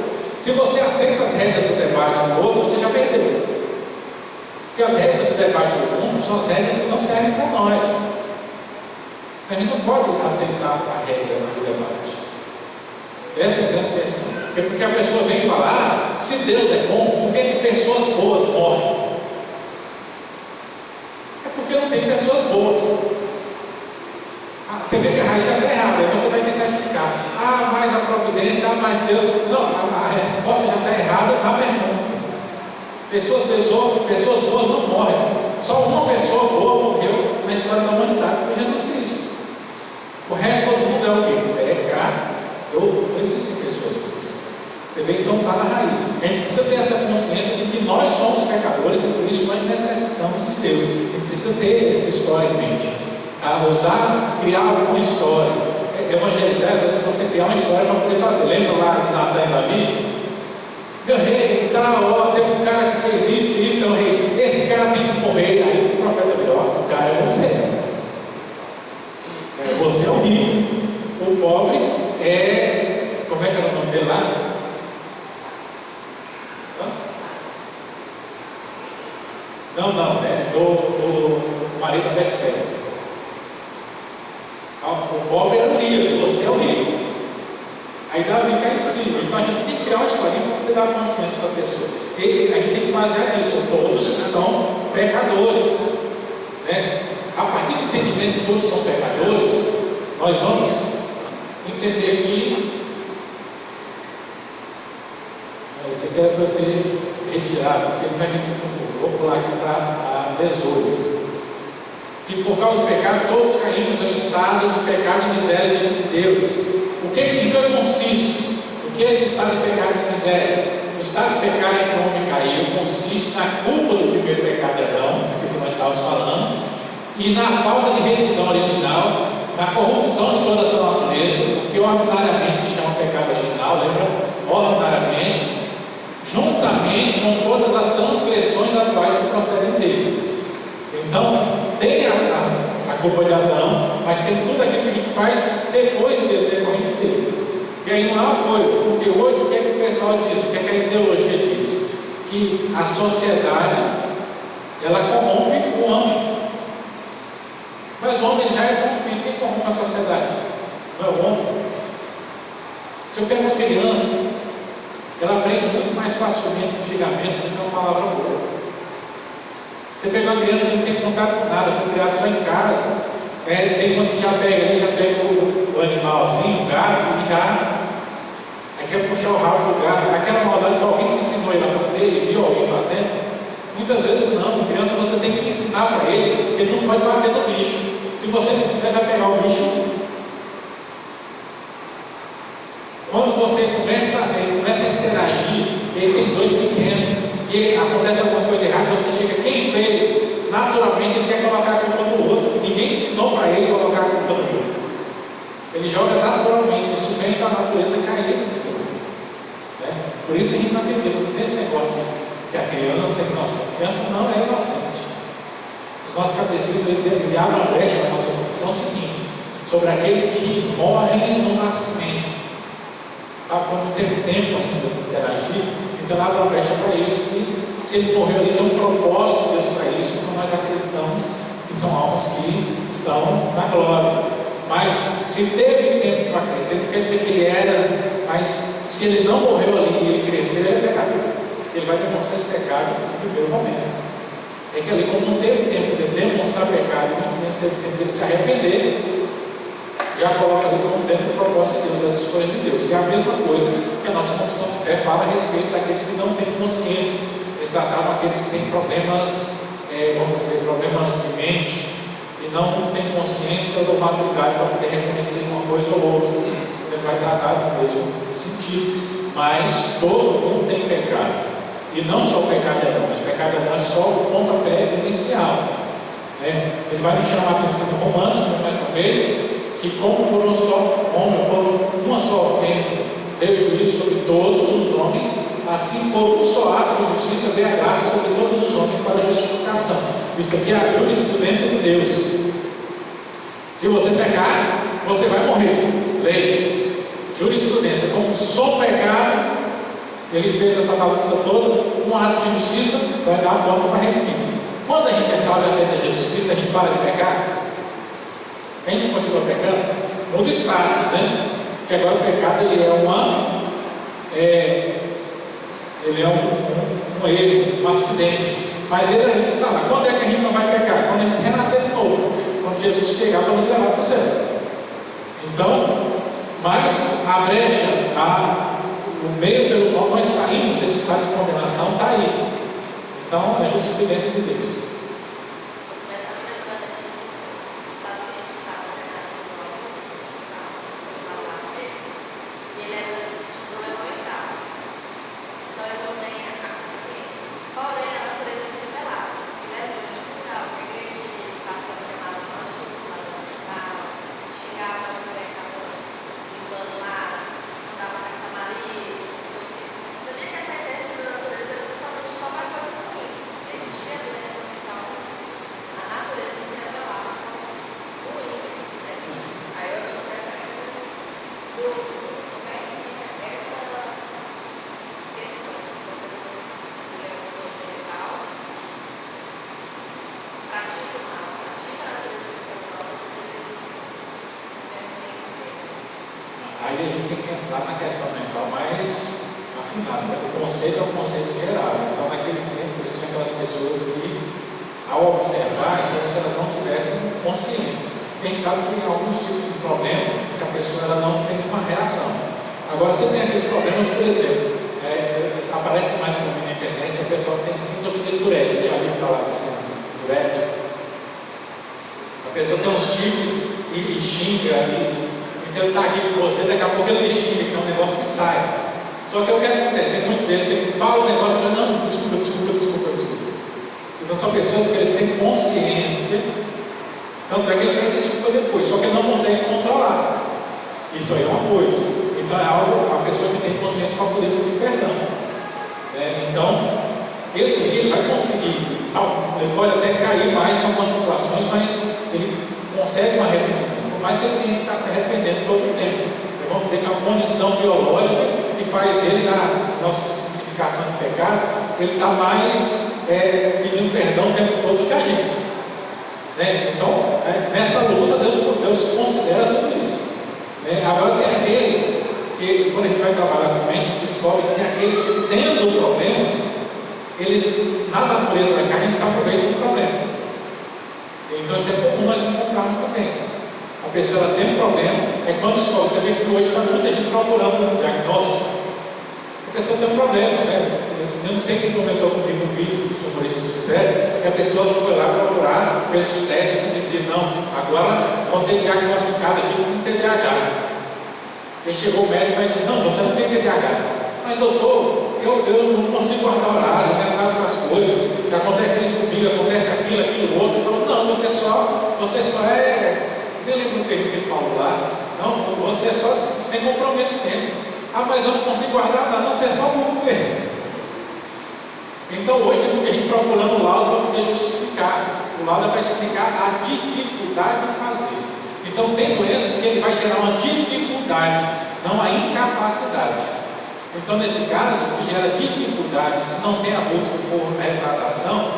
Se você aceita as regras do debate do outro, você já perdeu. Porque as regras do debate do mundo são as regras que não servem para nós. A gente não pode aceitar a regra do debate. Essa é a grande questão. É porque a pessoa vem falar, se Deus é bom, por que pessoas boas morrem? É porque não tem pessoas boas. Você vê que a raiz já está errada, aí você vai tentar explicar. Mas a providência, mas Deus. Não, a resposta já está errada na pergunta. Pessoas boas não morrem. Só uma pessoa boa morreu na história da humanidade, foi Jesus Cristo. O resto todo mundo é o quê? Pecador. Não existem pessoas boas. Você vê, então está na raiz. A gente precisa ter essa consciência de que nós somos pecadores e por isso nós necessitamos de Deus. A gente precisa ter essa história em mente. Criar alguma história. Evangelizar, às vezes você criar uma história para poder fazer. Lembra lá de Natan e Davi? Meu rei, teve um cara que fez isso, meu rei. Esse cara tem que morrer. Aí o profeta virou: o cara é você. Você é o rico. O pobre é. Como é que era o nome dele lá? Não, é do marido da Betseba. O pobre é Urias, você é o rico. Aí Davi cai em cima. Então a gente tem que criar uma historinha para poder dar consciência para a pessoa. E a gente tem que basear nisso. Todos são pecadores. A partir do entendimento que todos são pecadores, nós vamos entender que esse aqui era para eu ter retirado, porque ele vai vir muito pouco. Vou pular aqui para 18. Que por causa do pecado todos caímos em estado de pecado e miséria diante de Deus. O que consiste? O que é esse estado de pecado e miséria? O estado de pecado em que o homem caiu consiste na culpa do primeiro pecado de Adão, aquilo que nós estávamos falando, e na falta de retidão original, na corrupção de toda essa natureza, o que ordinariamente se chama pecado original, lembra? Ordinariamente, juntamente com todas as transgressões atuais que procedem dele. Então, tem a culpa de Adão, mas tem tudo aquilo que a gente faz depois dele, decorrente dele. E aí não é uma coisa, porque hoje o que é que o pessoal diz, o que é que a ideologia diz? Que a sociedade, ela corrompe o homem. Mas o homem já é corrompido. Quem corrompe a sociedade? Não é o homem. Se eu pego uma criança, ela aprende muito mais facilmente o xingamento do que uma palavra boa. Você pega uma criança que não tem contato com nada, foi criado só em casa. Tem umas que já pega o animal assim, o gato, e aí quer puxar o rabo do gato. Aquela maldade foi alguém que ensinou ele a fazer, ele viu alguém fazendo. Muitas vezes não. Criança você tem que ensinar para ele que ele não pode bater no bicho. Se você não ensinar, ele vai pegar o bicho. Quando você começa a interagir, ele tem dois pequenos. E acontece alguma coisa errada, você chega, quem fez? Naturalmente ele quer colocar a culpa no outro. Ninguém ensinou para ele colocar a culpa no outro. Ele joga naturalmente, isso vem da natureza caída do ser humano. Por isso a gente não acredita, não tem esse negócio que a criança é inocente. A criança não é inocente. Os nossos catecismos eles abrem uma brecha na nossa confissão seguinte, sobre aqueles que morrem no nascimento. Sabe, quando não teve tempo ainda de interagir, então abre uma brecha para isso, que se ele morreu ali, tem um propósito de Deus para isso, então nós acreditamos que são almas que estão na glória. Mas se teve tempo para crescer, não quer dizer que ele era, mas se ele não morreu ali e ele crescer, ele é pecador. Ele vai demonstrar esse pecado no primeiro momento. É que ali, como não teve tempo de demonstrar pecado, muito menos teve tempo de se arrepender, já coloca ali como dentro do propósito de Deus, das escolhas de Deus, que é a mesma coisa que a nossa confissão de fé fala a respeito daqueles que não têm consciência. Eles tratavam aqueles que têm problemas, vamos dizer, problemas de mente, que não têm consciência ou maturidade para poder reconhecer uma coisa ou outra. Ele vai tratar do mesmo sentido. Mas todo mundo tem pecado. E não só o pecado de Adão, mas o pecado de Adão é só o pontapé inicial. vez que, como por um só homem, por uma só ofensa, veio juízo sobre todos os homens, assim por um só ato de justiça veio a graça sobre todos os homens para a justificação. Isso aqui é a jurisprudência de Deus. Se você pecar, você vai morrer. Lei, jurisprudência, como um só pecado, ele fez essa balança toda, um ato de justiça vai dar a volta para redimir. Quando a gente é salvo e aceita Jesus Cristo, a gente para de pecar? A gente continua pecando? Muda o status, né? Porque agora o pecado ele é um erro, um acidente, mas ele ainda está lá. Quando é que a gente não vai pecar? Quando a gente renascer de novo, quando Jesus chegar para nos levar para o céu. Então, mas a brecha, o meio pelo qual nós saímos desse estado de condenação está aí. Então, a jurisprudência de Deus. Aí a gente tem que entrar na questão mental mais afinada, né? O conceito é um conceito geral. Então, naquele tempo, existiam aquelas pessoas que, ao observar, é como se elas não tivessem consciência. A gente sabe que tem alguns tipos de problemas que a pessoa ela não tem uma reação. Agora, você tem aqueles problemas, por exemplo, aparece mais comum na internet, a pessoa tem síndrome de Tourette. Já ouviu falar de síndrome de Tourette? A pessoa tem uns tiques e xinga, então ele está aqui com você, daqui a pouco ele xinga, que é um negócio que sai. Só que o que acontece? Tem muitos deles que falam o negócio e falam, não, desculpa. Então são pessoas que eles têm consciência, tanto é que ele pede desculpa depois, só que ele não consegue controlar. Isso aí é uma coisa. Então é algo, a pessoa que tem consciência para poder pedir perdão. Então, esse aí ele vai conseguir, ele pode até cair mais em algumas situações, mas ele consegue uma arrependimento. Mas que ele tem que estar se arrependendo todo o tempo. Vamos dizer que é uma condição biológica que faz ele, na nossa significação de pecado, ele está mais pedindo perdão o tempo todo que a gente. Então, nessa luta, Deus considera tudo isso. Agora, tem aqueles que, quando a gente vai trabalhar com a mente, a gente descobre que tem aqueles que, tendo o problema, eles, na natureza da carne, eles se aproveitam do problema. Então, isso é comum nós encontrarmos também. A pessoa ela tem um problema, quando descobre, você vê que hoje está muita gente procurando um diagnóstico. A pessoa tem um problema, né? Eu não sei quem comentou comigo no vídeo que os humoristas fizeram, que a pessoa foi lá procurar, fez os testes e dizia, não, agora você é diagnosticado aqui com TDAH. Ele chegou o médico e disse, não, você não tem TDAH. Mas doutor, eu não consigo guardar horário, eu me atraso com as coisas, acontece isso comigo, acontece aquilo outro. Ele falou, não, você só é. Eu lembro o que ele falou lá. Não, você é só sem compromisso mesmo. Mas eu não consigo guardar nada. Não, você é só burro mesmo. Então hoje tem muita gente procurando o laudo para poder justificar. O laudo é para explicar a dificuldade de fazer. Então tem doenças que ele vai gerar uma dificuldade, não a incapacidade. Então nesse caso, o que gera dificuldade, se não tem a busca por retratação,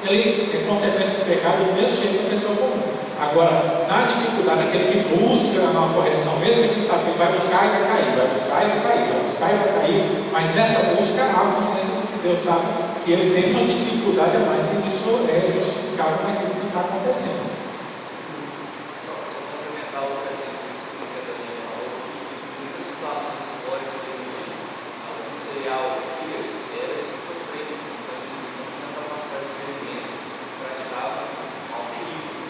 ele é consequência do pecado do mesmo jeito que a pessoa comum. Agora, na dificuldade, aquele que busca uma correção, mesmo que a gente sabe que ele vai buscar e vai cair, vai buscar e vai cair, vai buscar e vai cair, mas nessa busca há consciência de que Deus sabe que ele tem uma dificuldade a mais e isso é justificável naquilo que está acontecendo. Só complementar o exemplo que a Daniela falou, muitas situações históricas de alguns serial killers eram esquizofrênicos, então eles não tinham capacidade de discernimento, praticavam ao perigo.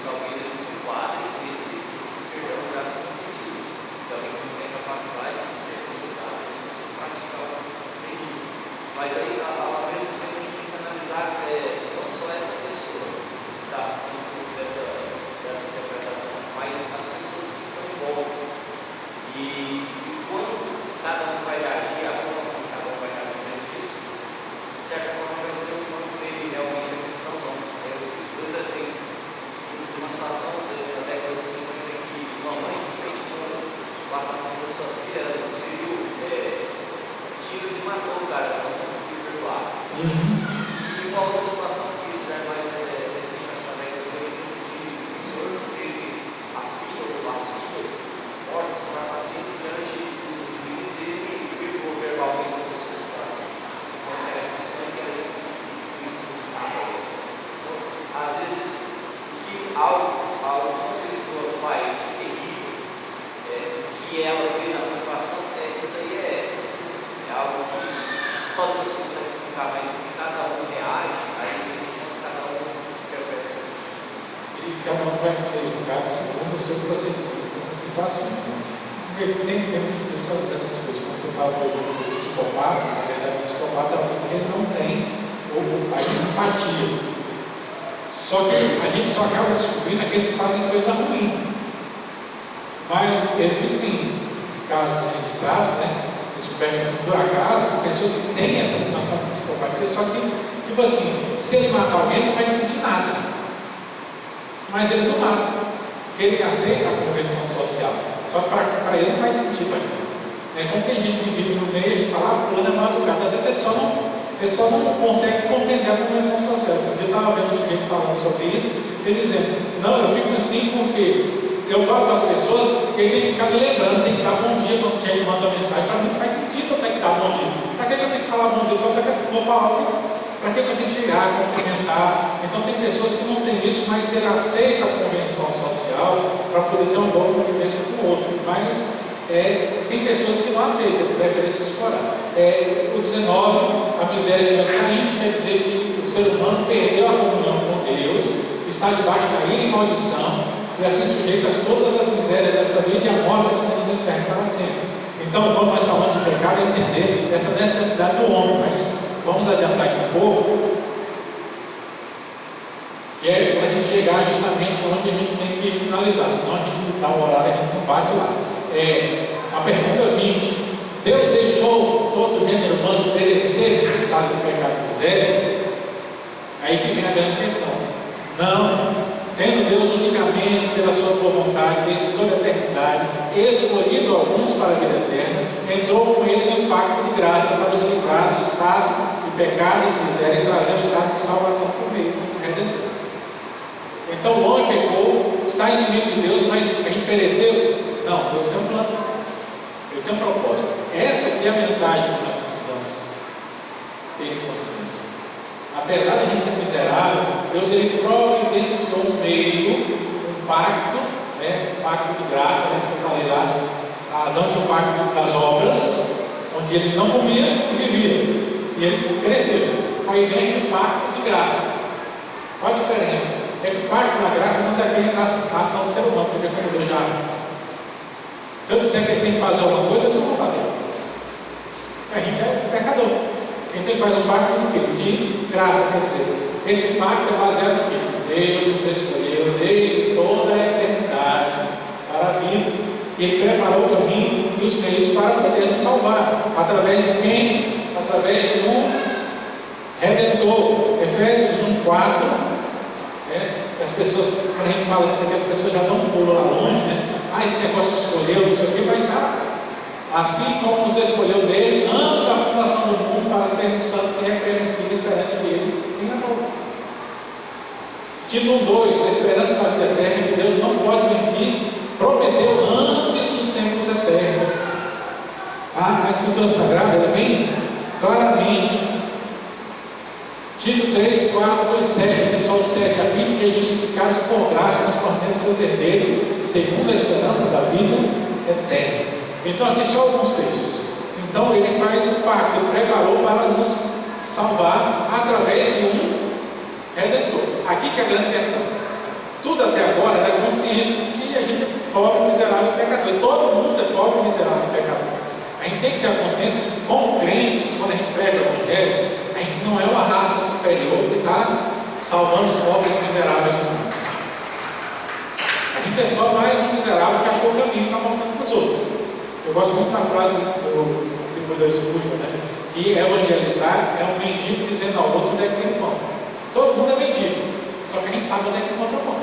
Talvez ele se enquadre esse perdão já subjetivo. Então ele não tem capacidade de ser consultado, de ser praticar o perigo. Mas aí, ao mesmo tempo, a gente tem que analisar não só essa pessoa, tá? algo que uma pessoa faz de terrível, que ela fez a motivação, isso aí é algo que só Deus consegue explicar, mas porque cada um reage, aí cada um interpreta isso. E cada um vai ser educado segundo o seu procedimento nessas situações. Né? Porque tem muito dessas coisas. Quando você fala, por exemplo, do psicopata, na verdade, o psicopata é alguém que ele não tem a empatia. Só que a gente só acaba descobrindo aqueles que fazem coisa ruim. Mas existem casos registrados, né? Descobertas assim, por acaso, pessoas que têm essa situação de psicopatia, só que, tipo assim, se ele matar alguém, não vai sentir nada. Mas eles não matam, porque ele aceita a convenção social. Só que para ele não faz sentido aquilo. Como tem gente que vive no meio e fala, fulano é mal educado. Às vezes ele só não consegue compreender a convenção social. Esse dia eu estava vendo um sujeito falando sobre isso, ele dizendo, não, eu fico assim porque eu falo com as pessoas que ele tem que ficar me lembrando, tem que dar bom dia quando ele manda uma mensagem. Para mim não faz sentido eu ter que dar bom dia. Para que eu tenho que falar bom dia? Só vou falar para que eu tenho que chegar, cumprimentar. Então tem pessoas que não têm isso, mas ele aceita a convenção social para poder ter uma boa convivência com o outro. Mas tem pessoas que não aceitam, que preferem se escorar. O 19, a miséria de nós caímos, quer dizer que o ser humano perdeu a comunhão com Deus, está debaixo da ira e maldição, e assim sujeito a todas as misérias desta vida e a morte está no inferno para sempre. Então, quando nós falamos de pecado, é entender essa necessidade do homem, mas vamos adiantar aqui um pouco, que é para a gente chegar justamente onde a gente tem que finalizar, senão a gente dá um horário e a gente não bate lá. A pergunta 20: Deus deixou todo o gênero humano perecer nesse estado de pecado e miséria? Aí que vem a grande questão. Não. Tendo Deus unicamente pela sua boa vontade, desde toda a eternidade, escolhido alguns para a vida eterna, entrou com eles em pacto de graça para os livrar do estado de pecado e miséria e trazer o estado de salvação por meio do Redentor. Então o homem pecou, está inimigo de Deus, mas a gente pereceu? Não, Deus tem um plano, Ele tem um propósito. Essa aqui é a mensagem que nós precisamos ter consciência. Apesar de a gente ser miserável, Deus ele providenciou um meio, um pacto, um pacto de graça, que eu falei lá. Adão tinha um pacto das obras, onde ele não comia e vivia, e ele pereceu. Aí vem o pacto de graça. Qual a diferença? É que o pacto da graça não depende da ação do ser humano. Você vê como Deus já. Se eu disser que eles têm que fazer alguma coisa, eles não vão fazer. A gente é pecador. Então ele faz um pacto do quê? De graça, quer dizer, esse pacto é baseado no quê? Deus nos escolheu desde toda a eternidade para a vida. Ele preparou o caminho e os meios para poder nos salvar. Através de quem? Através de um Redentor. Efésios 1:4. As pessoas, quando a gente fala disso aqui, as pessoas já dão um pulo lá longe, esse negócio escolheu, não sei o que, mas tá. Assim como nos escolheu dele antes da fundação do mundo para sermos santos e repreensíveis perante ele em amor. Tito 1:2, a esperança da vida eterna, que Deus não pode mentir, prometeu antes dos tempos eternos. A Escritura Sagrada ela vem claramente. Tito 3, 4, 2, 7, só o 7, a fim de justificados por graça, nos tornemos seus herdeiros, segundo a esperança da vida eterna. Então aqui só alguns textos. Então ele faz o pacto, ele preparou para nos salvar através de um Redentor. Aqui que é a grande questão. Tudo até agora é a consciência de que a gente é pobre, miserável e pecador. Todo mundo é pobre, miserável e pecador. A gente tem que ter a consciência que, como crentes, quando a gente prega o Evangelho, a gente não é uma raça superior que está salvando os pobres miseráveis do mundo. A gente é só mais um miserável que achou o caminho e está mostrando para os outros. Eu gosto muito da frase do Spurgeon, que evangelizar é um mendigo dizendo ao outro onde é que tem o pão. Todo mundo é mendigo, só que a gente sabe onde é que encontra o pão.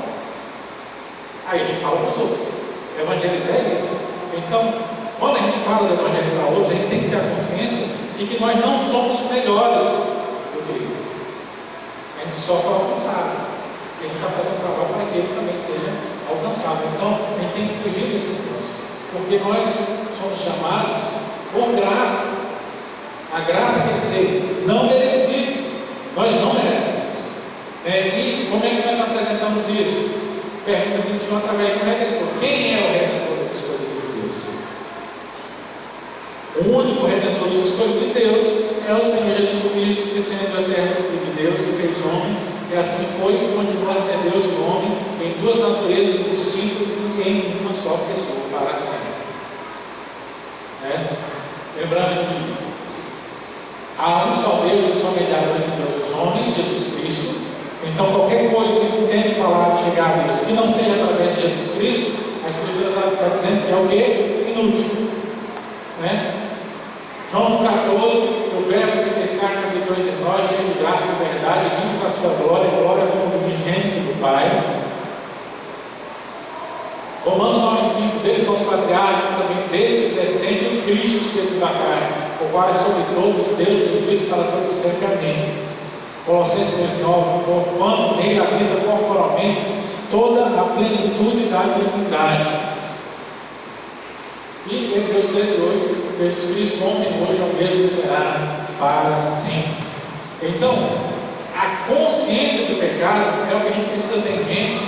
Aí a gente fala para os outros. Evangelizar é isso. Então, quando a gente fala de evangelho para outros, a gente tem que ter a consciência de que nós não somos melhores do que eles. A gente só foi alcançado. E a gente está fazendo trabalho para que ele também seja alcançado. Então, a gente tem que fugir desse negócio. Porque nós somos chamados por graça. A graça quer dizer não merecido. Nós não merecemos. E como é que nós apresentamos isso? pergunta 21 através do Redentor. Quem é o Redentor dos escolhidos de Deus? O único Redentor dos escolhidos de Deus é o Senhor Jesus Cristo, que sendo o eterno Filho de Deus se fez homem, e assim foi e continua a ser Deus e homem em duas naturezas distintas e em uma só pessoa para sempre. Lembrando que há um só Deus e só mediador entre Deus e os homens, Jesus Cristo. Então qualquer coisa que tente falar de chegar a Deus que não seja através de Jesus Cristo, a Escritura está dizendo que é o quê? Inútil. João 14, o Verbo se fez carne e habitou entre nós, cheio de graça e verdade, e vimos a sua glória, glória como unigênito do Pai. Romanos 9,5, deles são os patriarcas, também deles descende o Cristo segundo a carne, o qual é sobre todos Deus bendito para todos sempre. Amém. Colossenses 2,9, porquanto nele habita corporalmente toda a plenitude da divindade. E Hebreus 13,8, Jesus Cristo ontem, hoje, é o mesmo, será para sempre. Então, a consciência do pecado é o que a gente precisa ter em mente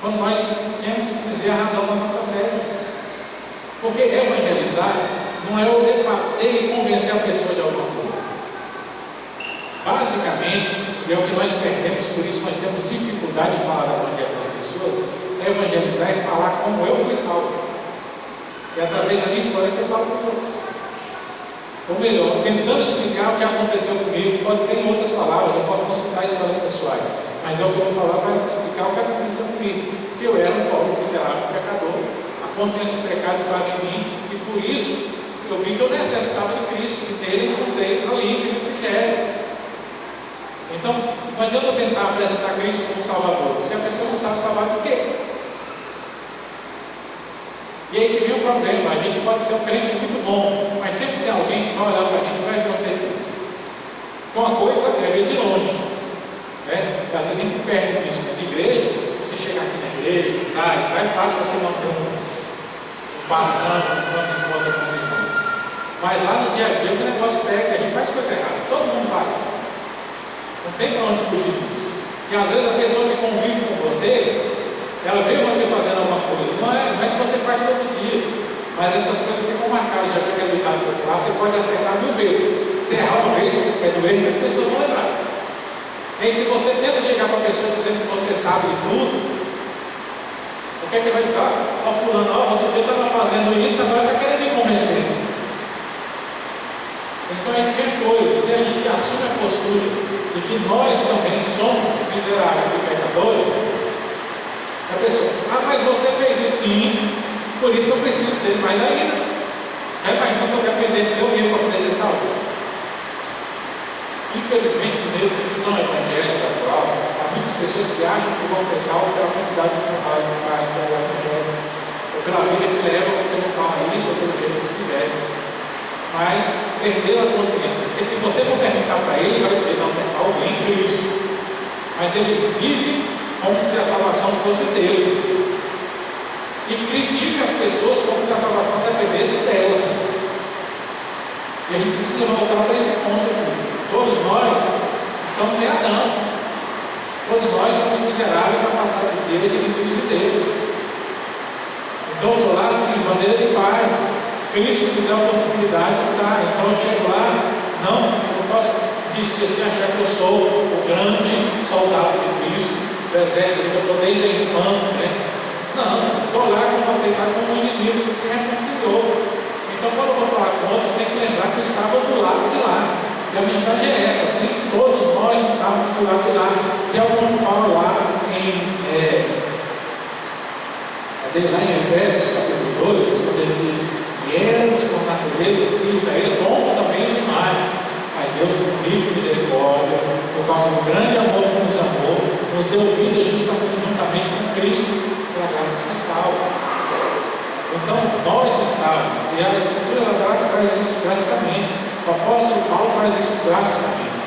quando nós temos que dizer a razão da nossa fé. Porque evangelizar não é o debater e convencer a pessoa de alguma coisa. Basicamente, e é o que nós perdemos, por isso nós temos dificuldade em falar do evangelho para as pessoas, evangelizar é falar como eu fui salvo. E através da minha história que eu falo para os outros. Ou melhor, tentando explicar o que aconteceu comigo, pode ser em outras palavras, eu posso não citar histórias pessoais, mas é o que eu vou falar para explicar o que aconteceu comigo. Que eu era um pobre, miserável, pecador, a consciência do pecado estava em mim, e por isso eu vi que eu necessitava de Cristo, e nele encontrei alívio e refrigério. Então, não adianta eu tentar apresentar Cristo como Salvador, se a pessoa não sabe salvar do quê? E aí que vem o problema, a gente pode ser um crente muito bom, mas sempre tem alguém que vai olhar para a gente e vai ver os defeitos. Então uma coisa é ver de longe, Às vezes a gente perde isso de igreja, você chega aqui na igreja, é fácil você não ter um padrão enquanto encontra com os irmãos. Mas lá no dia a dia o negócio pega, a gente faz coisa errada, todo mundo faz. Não tem para onde fugir disso. E às vezes a pessoa que convive com você, ela vê você fazendo alguma coisa, não é que você faz todo dia, mas essas coisas ficam marcadas, já que é ditado por lá, você pode acertar 1000 vezes, se errar uma vez, é doer, as pessoas vão lembrar. E aí se você tenta chegar para a pessoa dizendo que você sabe de tudo, o que é que vai dizer? Fulano, outro dia eu estava fazendo isso, agora está querendo me convencer. Então aí vem coisa, se a gente assume a postura de que nós também somos miseráveis e pecadores, a pessoa, mas você fez isso sim, por isso que eu preciso dele mais ainda. Imagina se eu dependesse de alguém para poder ser salvo. Infelizmente, no meio cristão evangélico atual, há muitas pessoas que acham que vão ser salvos pela quantidade de trabalho que faz pelo evangelho, ou pela vida que leva, porque não fala isso, ou pelo jeito que se veste. Mas perderam a consciência, porque se você for perguntar para ele, ele vai dizer, não, é salvo em Cristo. Mas ele vive como se a salvação fosse dele, e critica as pessoas como se a salvação dependesse delas. E a gente precisa voltar para esse ponto aqui. Todos nós estamos em Adão, todos nós somos miseráveis, afastados de Deus e inimigos de Deus. Então eu estou lá assim, bandeira de pai, Cristo me dá a possibilidade de estar. Então eu chego lá, não posso vestir assim, achar que eu sou o grande soldado de Cristo, do exército que eu estou desde a infância, Não, estou lá como aceitar como um inimigo que se reconciliou. Então, quando eu vou falar com outros, eu tenho que lembrar que eu estava do lado de lá. E a mensagem é essa, sim, todos nós estávamos do lado de lá, que é o que fala lá em Efésios capítulo 2, quando ele diz, e éramos por natureza filhos da ira, como também os demais, mas Deus é rico de misericórdia, por causa do grande amor que nos amou, nos deu vida juntamente com Cristo, pela graça são salvos. Então nós estávamos, e a Escritura traz isso drasticamente, o apóstolo Paulo traz isso drasticamente,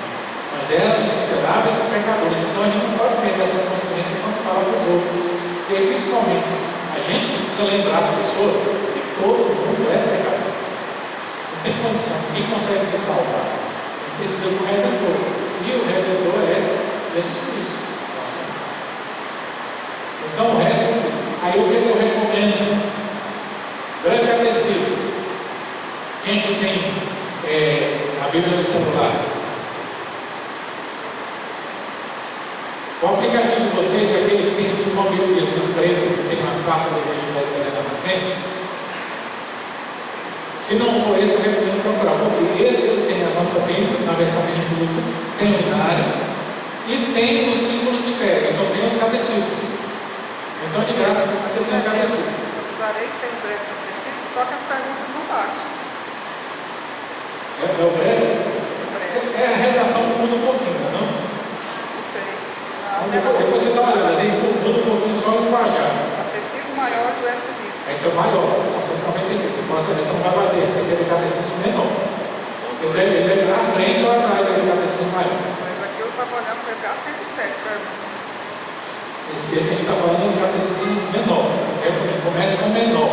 mas éramos miseráveis e pecadores. Então a gente não pode perder essa consciência quando fala para os outros, e aí, principalmente a gente precisa lembrar as pessoas que todo mundo é pecador, não tem condição, ninguém consegue se salvar, precisa do Redentor, e o Redentor é Jesus Cristo. Então o Aí o que eu recomendo? Breve catecismo. Quem que tem a Bíblia no celular? O aplicativo de vocês é aquele que tem tipo uma Bíblia assim, preta, que tem uma sarça de Igreja na frente? Se não for esse, eu recomendo procurar, porque esse tem a nossa Bíblia, na versão que a gente usa, tem o inário e tem os símbolos de fé, então tem os catecismos. Então, de graça, você tem os catecismos. Usareis tem um breve catecismo, só que as perguntas não batem. É o breve? É a redação que muda um pouquinho, não? Não sei. Depois você dá uma olhada, às vezes muda um pouquinho só o linguajar. Catecismo maior do Westminster. Esse é o maior, são 196. Então, essa não vai bater, esse aqui é do catecismo menor. Ele deve estar à frente ou atrás do catecismo maior. Mas aqui eu estava olhando, foi até a 107 perguntas. Esse a gente está falando do catecismo menor. Começa com menor.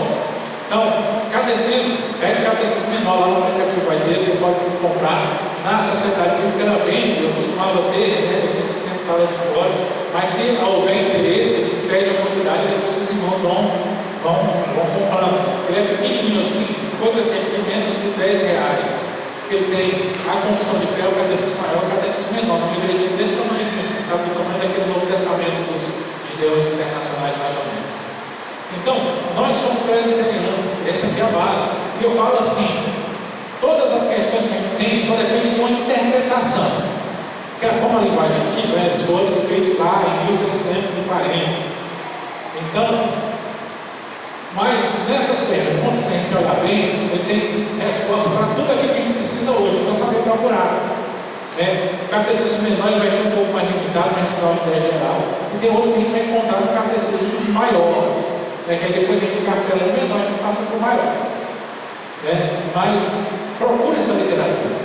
Então, catecismo, pega o catecismo menor lá no aplicativo, vai ter, você pode comprar. Na sociedade bíblica ela vende, eu costumava ter, esses que estão lá de fora, mas se houver interesse, ele pede a quantidade e depois os irmãos vão comprando. Ele é pequenininho assim, coisa que acho que é menos de R$10. Ele tem a confissão de fé, o catecismo maior, o catecismo menor, um livretinho desse tamanho, assim, sabe, do tamanho daquele Novo Testamento dos judeus internacionais, mais ou menos. Então, nós somos presbiterianos, essa aqui é a base. E eu falo assim, todas as questões que a gente tem só dependem de uma interpretação. Que é como a linguagem antiga, eles foram escritos lá em 1640. Então, mas nessas perguntas, se a gente olhar bem, ele tem resposta para tudo aquilo que a gente precisa hoje, só saber procurar. O catecismo menor ele vai ser um pouco mais limitado, mas não dá uma ideia geral. E tem outros que a gente vai encontrar no catecismo maior. Que aí depois a gente fica pelo menor e passa para o maior. Mas procure essa literatura.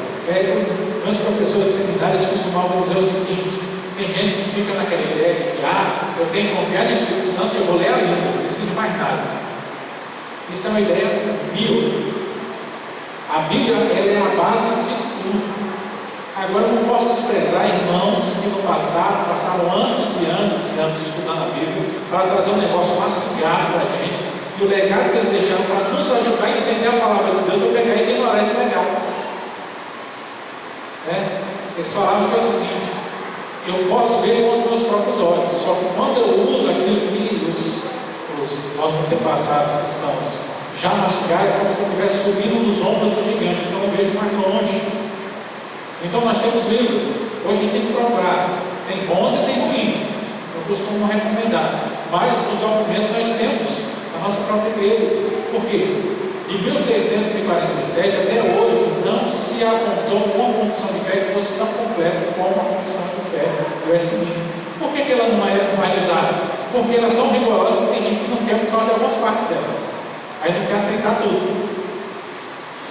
Meus professores de seminário costumavam dizer o seguinte: tem gente que fica naquela ideia de que eu tenho que confiar no Espírito Santo e eu vou ler a Bíblia, não preciso de mais nada. Isso é uma ideia míope. A Bíblia ela é a base de tudo. Agora eu não posso desprezar irmãos que no passado passaram anos e anos e anos estudando a Bíblia para trazer um negócio mastigado para a gente, e o legado que eles deixaram para nos ajudar a entender a palavra de Deus, eu pegar e ignorar esse legado. Eles falavam que é o seguinte: eu posso ver com os meus próprios olhos, só que quando eu uso aquilo que os nossos antepassados cristãos já mastigaram, é como se eu estivesse subindo nos ombros do gigante, então eu vejo mais longe. Então nós temos livros, hoje a gente tem que procurar, tem bons e tem ruins, eu costumo recomendar, mas os documentos nós temos na nossa própria igreja. Por quê? De 1647 até hoje não se apontou uma confissão de fé que fosse tão completa como a confissão de fé do Westminster. Por que ela não é mais usada? Porque ela é tão rigorosa que tem gente que não quer por causa de algumas partes dela. Aí não quer aceitar tudo.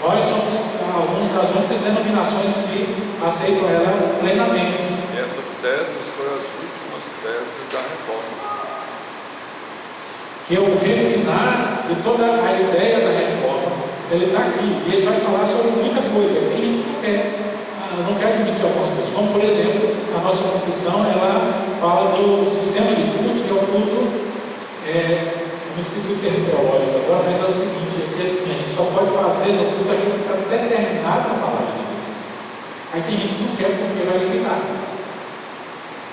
Nós somos algumas das únicas denominações que aceitam ela plenamente. E essas teses foram as últimas teses da reforma. Que é o refinar de toda a ideia da reforma. Ele está aqui e ele vai falar sobre muita coisa. Tem gente que não quer admitir algumas coisas, como por exemplo, a nossa confissão, ela fala do sistema de culto, que é o culto, eu me esqueci o termo teológico agora, mas é o seguinte: é que assim, a gente só pode fazer no culto aquilo que está determinado na palavra de Deus. Aí tem gente que não quer porque vai limitar.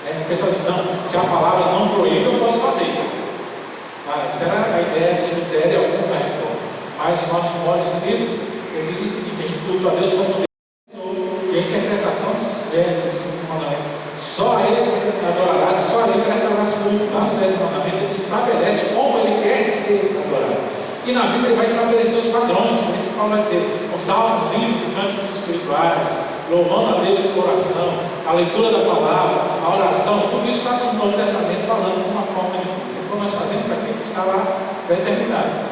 O pessoal diz: não, se a palavra não proíbe, eu posso fazer. Essa era a ideia de Lutero e alguns da reforma. Mas o nosso modo escrito, ele diz o seguinte: a gente cultua a Deus como Deus, e a interpretação dos 5 mandamentos, só a Ele adorarás, só a Ele prestarás culto. Lá nos 10 mandamentos ele estabelece como Ele quer ser adorado. E na Bíblia ele vai estabelecer os padrões, por isso que Paulo vai dizer, com salmos, hinos e cânticos espirituais, louvando a Deus de coração, a leitura da palavra, a oração, tudo isso está no Novo Testamento falando de uma forma de culto. Então nós fazemos aquilo que está lá determinado.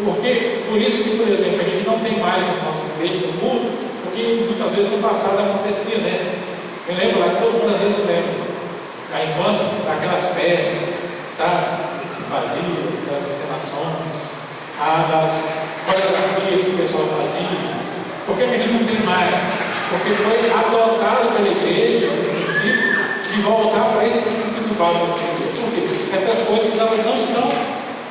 Por isso que, por exemplo, a gente não tem mais as nossas igrejas do mundo, porque muitas vezes no passado acontecia, Eu lembro lá que todo mundo às vezes lembra da infância, daquelas peças, sabe? Que se faziam, das encenações, das coreografias que o pessoal fazia. Por que a gente não tem mais? Porque foi adotado pela igreja o princípio de voltar para esse princípio básico da igreja. Por quê? Essas coisas elas não estão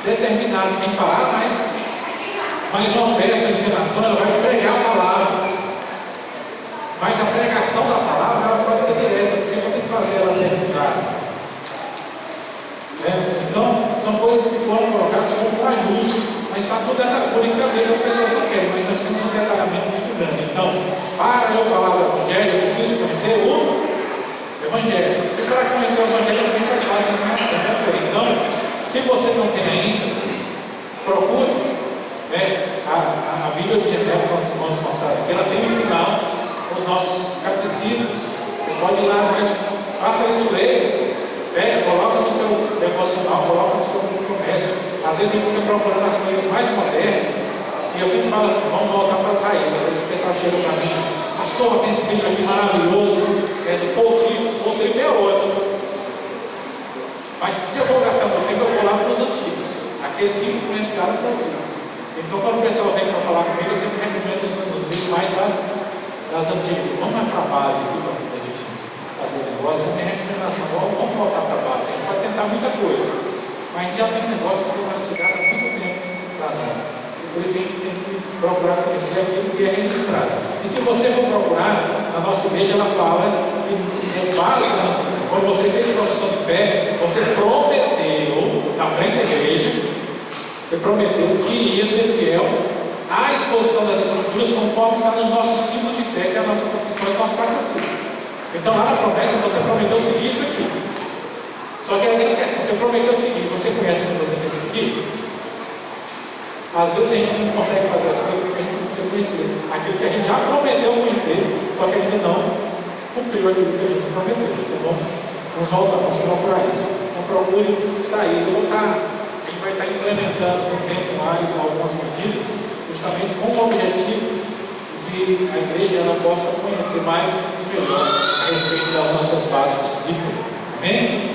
determinados. Quem falar, mas uma peça, uma encenação, ela vai pregar a palavra. Mas a pregação da palavra, ela pode ser direta, porque não tem que fazer ela ser contrária. Então, são coisas que foram colocadas como ajustes, mas está tudo detalhado. Por isso que às vezes as pessoas não querem, mas nós temos um detalhamento muito grande. Então, para eu falar do Evangelho, eu preciso conhecer o Evangelho. E para conhecer o Evangelho, eu preciso fazer a fé. Então, se você não tem ainda, procure a Bíblia de Genebra, nós vamos mostrar aqui, ela tem no final os nossos catecismos. Você pode ir lá, mas faça isso, leia. Pega, coloca no seu devocional, coloca no seu comércio. Às vezes a gente fica procurando as coisas mais modernas. E eu sempre falo assim, vamos voltar para as raízes. Às vezes o pessoal chega para mim, pastor, tem esse livro aqui maravilhoso, do Paul Tripp é ótimo. Mas se eu for gastar meu tempo, eu vou lá para os antigos, aqueles que influenciaram o povo. Então quando o pessoal vem para falar comigo, eu sempre recomendo os livros mais das antigas. Vamos mais para a base aqui para a gente fazer o negócio. É minha recomendação, vamos voltar para a base. A gente pode tentar muita coisa, mas a gente já tem um negócio que foi mastigado há muito tempo para nós. Por isso a gente tem que procurar conhecer aquilo que é registrado. E se você for procurar, na nossa igreja ela fala que é base da nossa igreja. Quando você fez profissão de fé, você prometeu na frente da igreja, você prometeu que ia ser fiel à exposição das Escrituras conforme está nos nossos símbolos de fé, que é a nossa confissão e nosso catecismo. Então lá na promessa você prometeu seguir isso aqui. Só que a grande questão, você prometeu seguir, você conhece o que você tem que seguir? Às vezes a gente não consegue fazer as coisas porque a gente precisa conhecer aquilo que a gente já prometeu conhecer, só que ainda não cumpriu aquilo que a gente prometeu. Então vamos voltar, vamos procurar isso. Então procure estar aí. A gente vai estar implementando com o tempo mais algumas medidas, justamente com o objetivo de a igreja ela possa conhecer mais e melhor a respeito das nossas bases de fé. Amém?